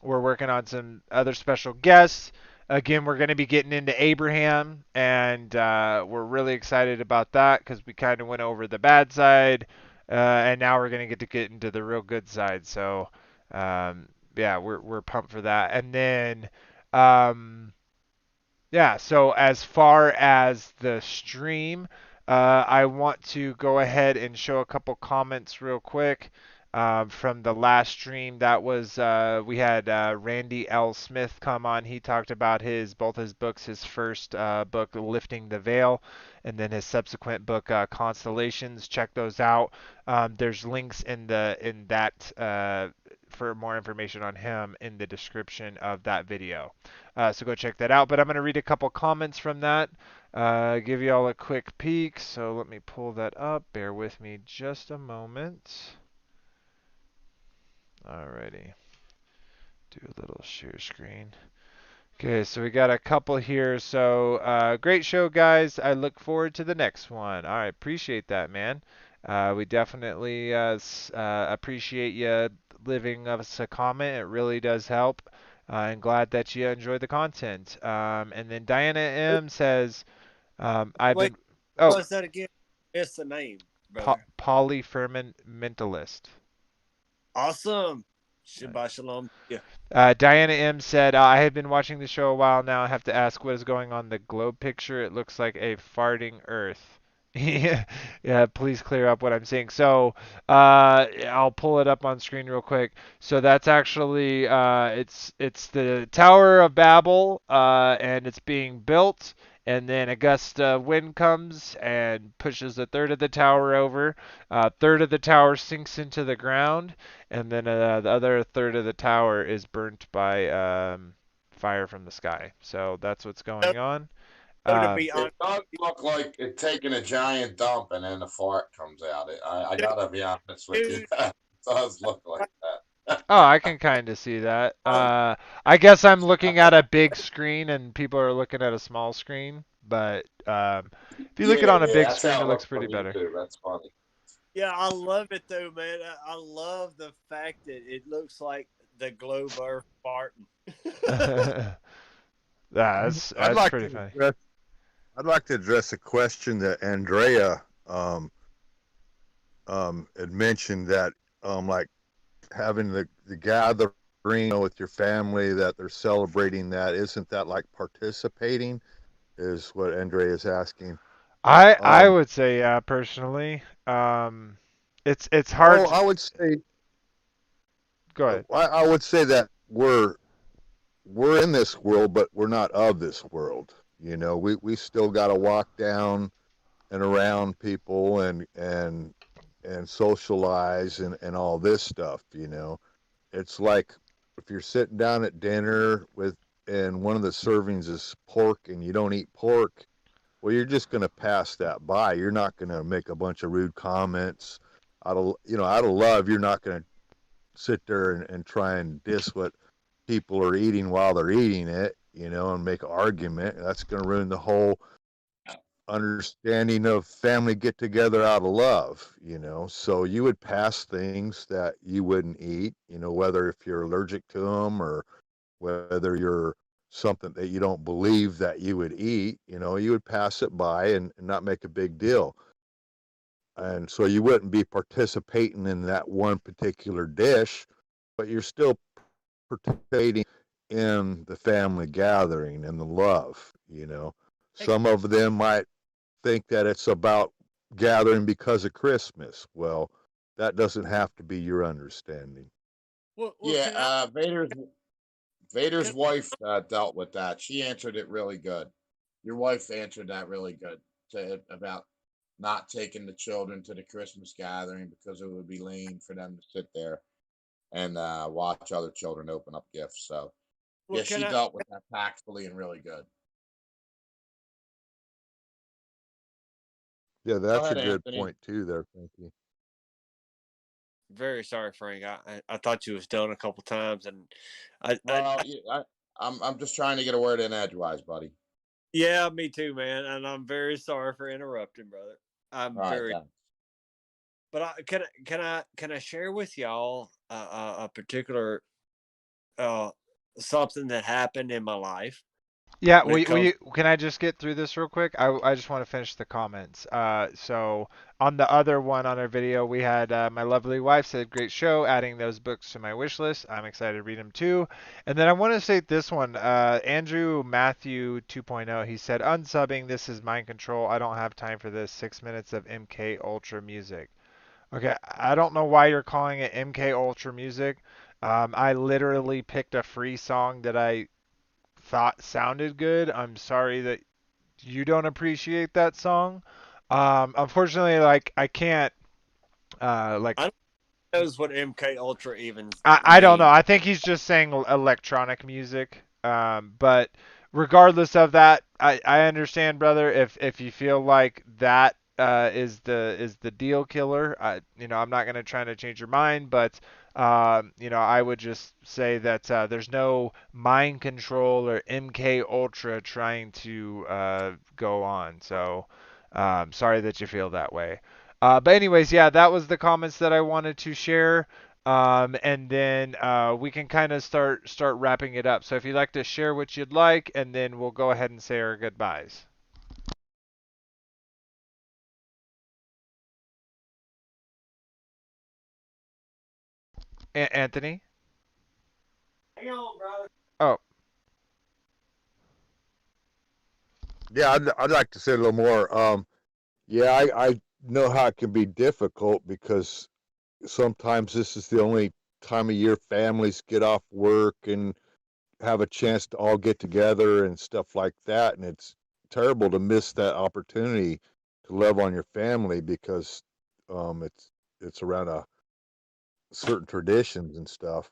working on some other special guests. Again, we're going to be getting into Abraham, and we're really excited about that because we kind of went over the bad side, and now we're going to get into the real good side. So, yeah, we're pumped for that. And then, yeah, so as far as the stream, I want to go ahead and show a couple comments real quick from the last stream. That was we had Randy L. Smith come on. He talked about both his books, his first book, Lifting the Veil, and then his subsequent book, Constellations. Check those out. There's links in that for more information on him in the description of that video. So go check that out. But I'm going to read a couple comments from that. Give you all a quick peek. So let me pull that up. Bear with me just a moment. Alrighty. Do a little share screen. Okay, so we got a couple here. So great show, guys. I look forward to the next one. All right, appreciate that, man. We definitely appreciate you leaving us a comment. It really does help. I'm glad that you enjoy the content. And then Diana M says, I've Wait, been. Oh, what's that again? It's the name, brother. Polyfermentalist. Awesome. Shabbat shalom. Yeah. Diana M said, I have been watching the show a while now. I have to ask what is going on the globe picture. It looks like a farting Earth. Yeah, please clear up what I'm saying. So, I'll pull it up on screen real quick. So that's actually, it's the Tower of Babel, and it's being built. And then a gust of wind comes and pushes a third of the tower over. A third of the tower sinks into the ground, and then the other third of the tower is burnt by fire from the sky. So that's what's going on. So to be It honest, does look like it taking a giant dump and then the fart comes out. I gotta be honest with you. dude, It does look like that. Oh, I can kind of see that. um, I guess I'm looking at a big screen and people are looking at a small screen, but if you look at it Yeah, on a yeah, big that's screen, how it it looks looks pretty on better. YouTube. That's funny. yeah, I love it though, man. I love the fact that it looks like the globe Earth farting. I'd That's like pretty to funny. address, I'd like to address a question that Andrea had mentioned that like having the gathering with your family, that they're celebrating that. Isn't that like participating? Is what Andrea is asking. I Um, would say yeah, personally. It's hard oh, to I would say go ahead. I would say that we're in this world, but we're not of this world. You know, we still got to walk down and around people and socialize and all this stuff. You know, it's like if you're sitting down at dinner with and one of the servings is pork and you don't eat pork, well, you're just going to pass that by. You're not going to make a bunch of rude comments out of love. You're not going to sit there and try and diss what people are eating while they're eating it, and make an argument. That's going to ruin the whole understanding of family get together out of love. So you would pass things that you wouldn't eat, whether if you're allergic to them or whether you're something that you don't believe that you would eat, you would pass it by and not make a big deal. And so you wouldn't be participating in that one particular dish, but you're still participating in the family gathering and the love. Some of them might think that it's about gathering because of Christmas. Well, that doesn't have to be your understanding. Well, Yeah, can I? Vader's Can, wife dealt with that. She answered it really good. Your wife answered that really good about not taking the children to the Christmas gathering because it would be lame for them to sit there and watch other children open up gifts. So, well, yeah, can she I? dealt with that tactfully and really good. Yeah, Go that's a ahead, good Anthony. point too there. Thank you. Very sorry, Frank. I thought you was done a couple times, and I Well, I'm just trying to get a word in edgewise, buddy. yeah, me too, man. And I'm very sorry for interrupting, brother. I'm All right, very. thanks. But can I share with y'all a particular uh something that happened in my life Yeah, when it comes. can I just get through this real quick? I just want to finish the comments. So on the other one on our video, we had my lovely wife said, "Great show, adding those books to my wish list. I'm excited to read them too." And then I want to say this one, Andrew Matthew 2.0, he said, "Unsubbing, this is mind control. I don't have time for this. 6 minutes of MK Ultra music." Okay, I don't know why you're calling it MK Ultra music. I literally picked a free song that I thought sounded good. I'm sorry that you don't appreciate that song. Unfortunately, like I can't, like I don't know what MK Ultra even I don't know. means. I think he's just saying electronic music. But regardless of that, I understand, brother. If you feel like that is the deal killer, I'm not gonna try to change your mind, but I would just say that there's no mind control or MK Ultra trying to go on. So sorry that you feel that way. But anyways, yeah, that was the comments that I wanted to share. And then we can kind of start wrapping it up. So if you'd like to share what you'd like, and then we'll go ahead and say our goodbyes. Anthony? Hang on, brother. Oh, Yeah, I'd like to say a little more. Yeah, I know how it can be difficult because sometimes this is the only time of year families get off work and have a chance to all get together and stuff like that. And it's terrible to miss that opportunity to love on your family because it's around a certain traditions and stuff.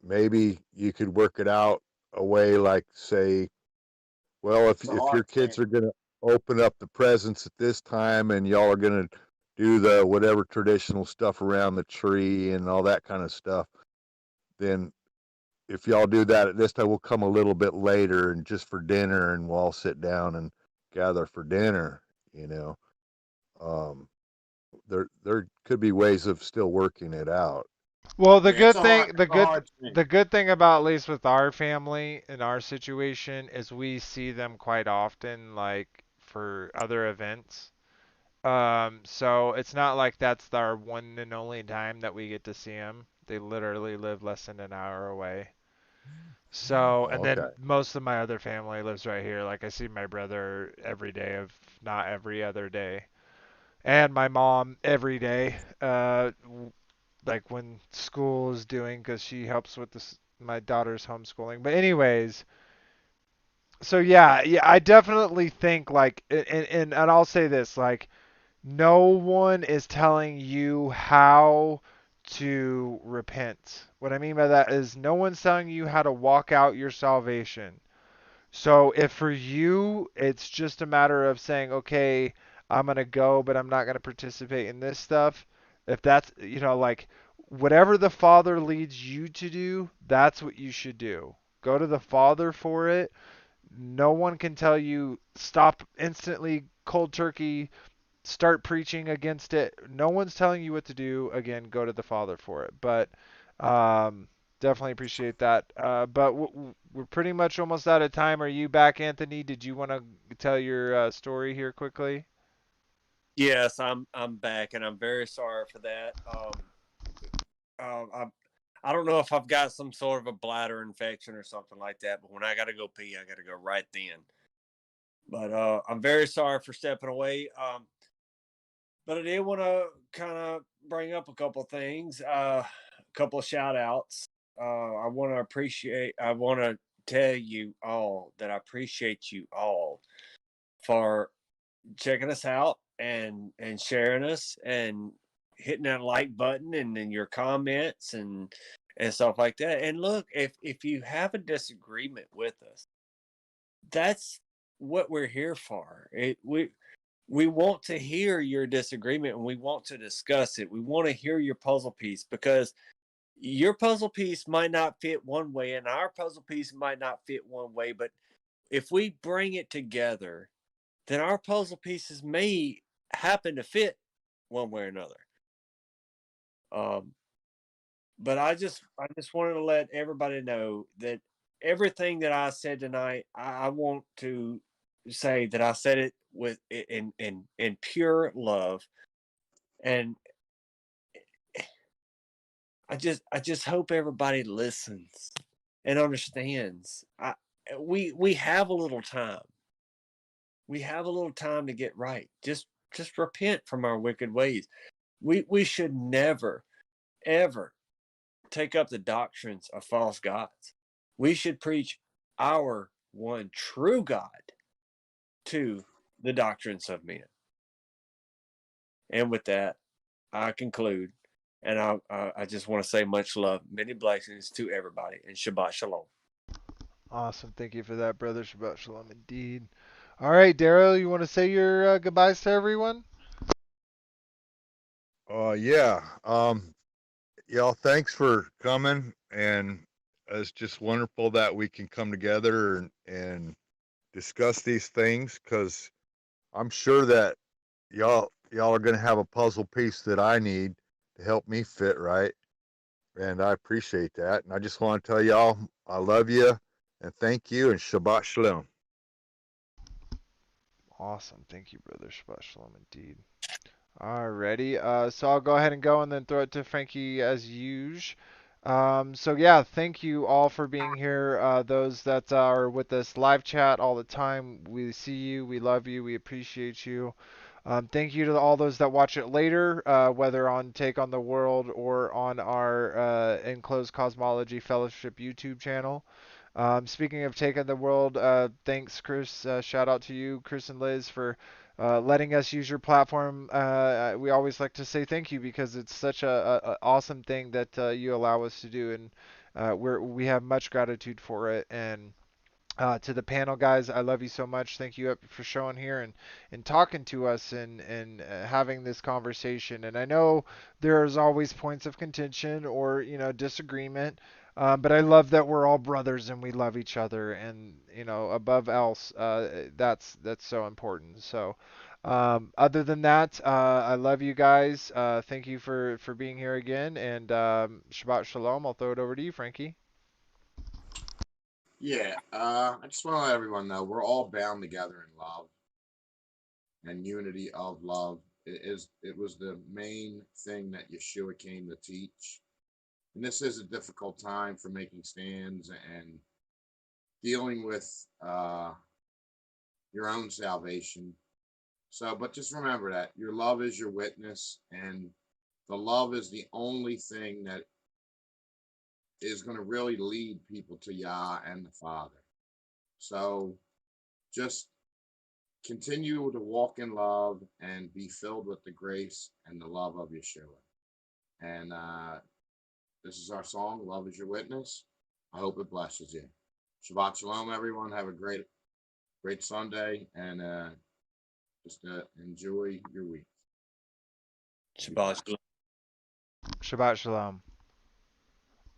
Maybe you could work it out a way like say, well, It's a if your hard thing. kids are gonna open up the presents at this time and y'all are gonna do the whatever traditional stuff around the tree and all that kind of stuff, then if y'all do that at this time, we'll come a little bit later and just for dinner, and we'll all sit down and gather for dinner. You know, um, there could be ways of still working it out. well, Yeah, it's a hard thing. the good thing about at least with our family in our situation is we see them quite often, like for other events. So it's not like that's our one and only time that we get to see them. They literally live less than an hour away. So, and Okay. then most of my other family lives right here. Like I see my brother every day, of not every other day, and my mom every day. Like when school is doing, because she helps with this my daughter's homeschooling. But anyways, so yeah, I definitely think like, and I'll say this, like no one is telling you how to repent. What I mean by that is no one's telling you how to walk out your salvation. So if for you it's just a matter of saying, okay, I'm gonna go, but I'm not gonna participate in this stuff. If that's, like whatever the Father leads you to do, that's what you should do. Go to the Father for it. No one can tell you stop instantly, cold turkey, start preaching against it. No one's telling you what to do. Again, go to the Father for it. But um, definitely appreciate that. But we're pretty much almost out of time. Are you back, Anthony? Did you want to tell your story here quickly? Yes, I'm back, and I'm very sorry for that. I don't know if I've got some sort of a bladder infection or something like that, but when I got to go pee, I got to go right then. But I'm very sorry for stepping away. But I did want to kind of bring up a couple things, a couple of shout outs. I want to tell you all that I appreciate you all for checking us out and sharing us and hitting that like button and then your comments and stuff like that. And look, if you have a disagreement with us, that's what we're here for. we want to hear your disagreement and we want to discuss it. We want to hear your puzzle piece, because your puzzle piece might not fit one way and our puzzle piece might not fit one way. But if we bring it together, then our puzzle pieces may happen to fit one way or another. But I just wanted to let everybody know that everything that I said tonight, I want to say that I said it with in pure love, and I just hope everybody listens and understands. We have a little time. We have a little time to get right. Just repent from our wicked ways. We should never ever take up the doctrines of false gods. We should preach our one true God to the doctrines of men. And with that, I conclude. And I just want to say much love, many blessings to everybody, and Shabbat Shalom. Awesome. Thank you for that, brother. Shabbat Shalom indeed. All right, Daryl, you want to say your goodbyes to everyone? Yeah. Y'all, thanks for coming, and it's just wonderful that we can come together and discuss these things, because I'm sure that y'all are going to have a puzzle piece that I need to help me fit right, and I appreciate that. And I just want to tell y'all I love you and thank you, and Shabbat Shalom. Awesome. Thank you, brother. Shabbat Shalom indeed. Alrighty. So I'll go ahead and go and then throw it to Frankie as usual. So yeah, thank you all for being here. Those that are with us live chat all the time, we see you, we love you, we appreciate you. Thank you to all those that watch it later, whether on Take on the World or on our Enclosed Cosmology Fellowship YouTube channel. Speaking of Take on the World, thanks, Chris. Shout out to you, Chris and Liz, for letting us use your platform. We always like to say thank you because it's such a awesome thing that you allow us to do, and we have much gratitude for it. And to the panel guys, I love you so much. Thank you for showing here and talking to us and having this conversation. And I know there's always points of contention or disagreement, but I love that we're all brothers and we love each other. And above else, that's so important. So other than that, I love you guys. Thank you for being here again. And Shabbat Shalom. I'll throw it over to you, Frankie. Yeah, I just want to let everyone know we're all bound together in love and unity of love. It was the main thing that Yeshua came to teach. And this is a difficult time for making stands and dealing with your own salvation. So, but just remember that your love is your witness, and the love is the only thing that is going to really lead people to Yah and the Father. So just continue to walk in love and be filled with the grace and the love of Yeshua. And this is our song, Love is Your Witness. I hope it blesses you. Shabbat Shalom, everyone. Have a great Sunday, and just enjoy your week. Shabbat Shalom. Shabbat Shalom.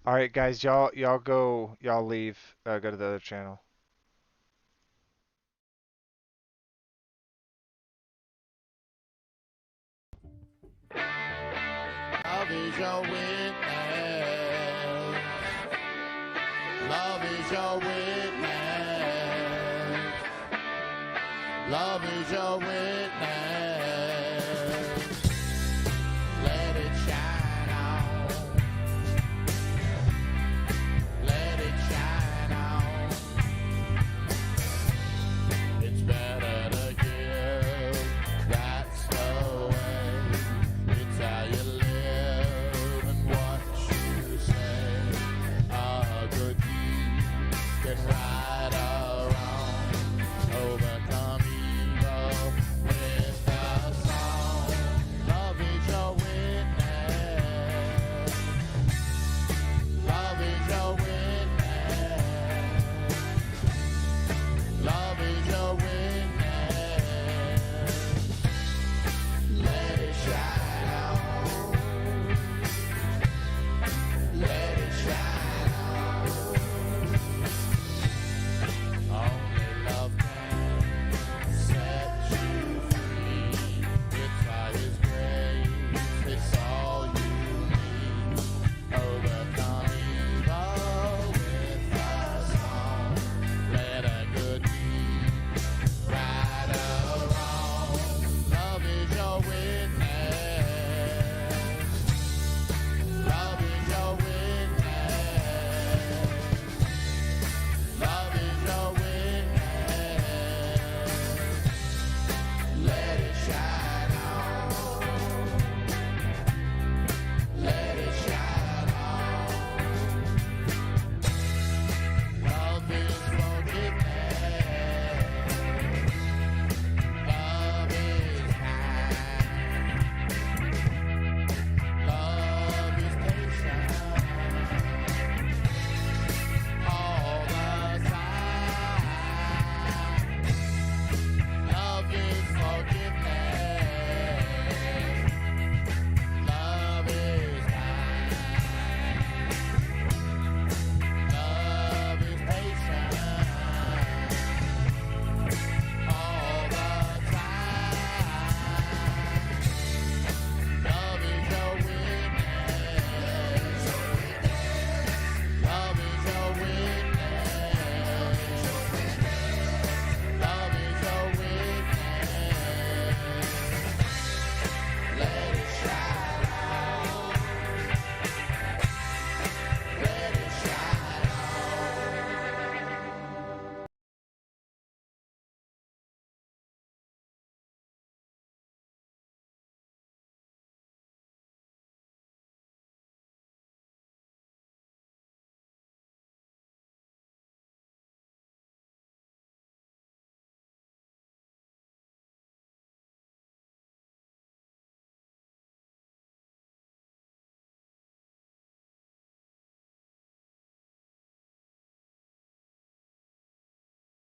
All right, guys, y'all leave. Go to the other channel. Love is your witness. Love is your witness. Love is your witness.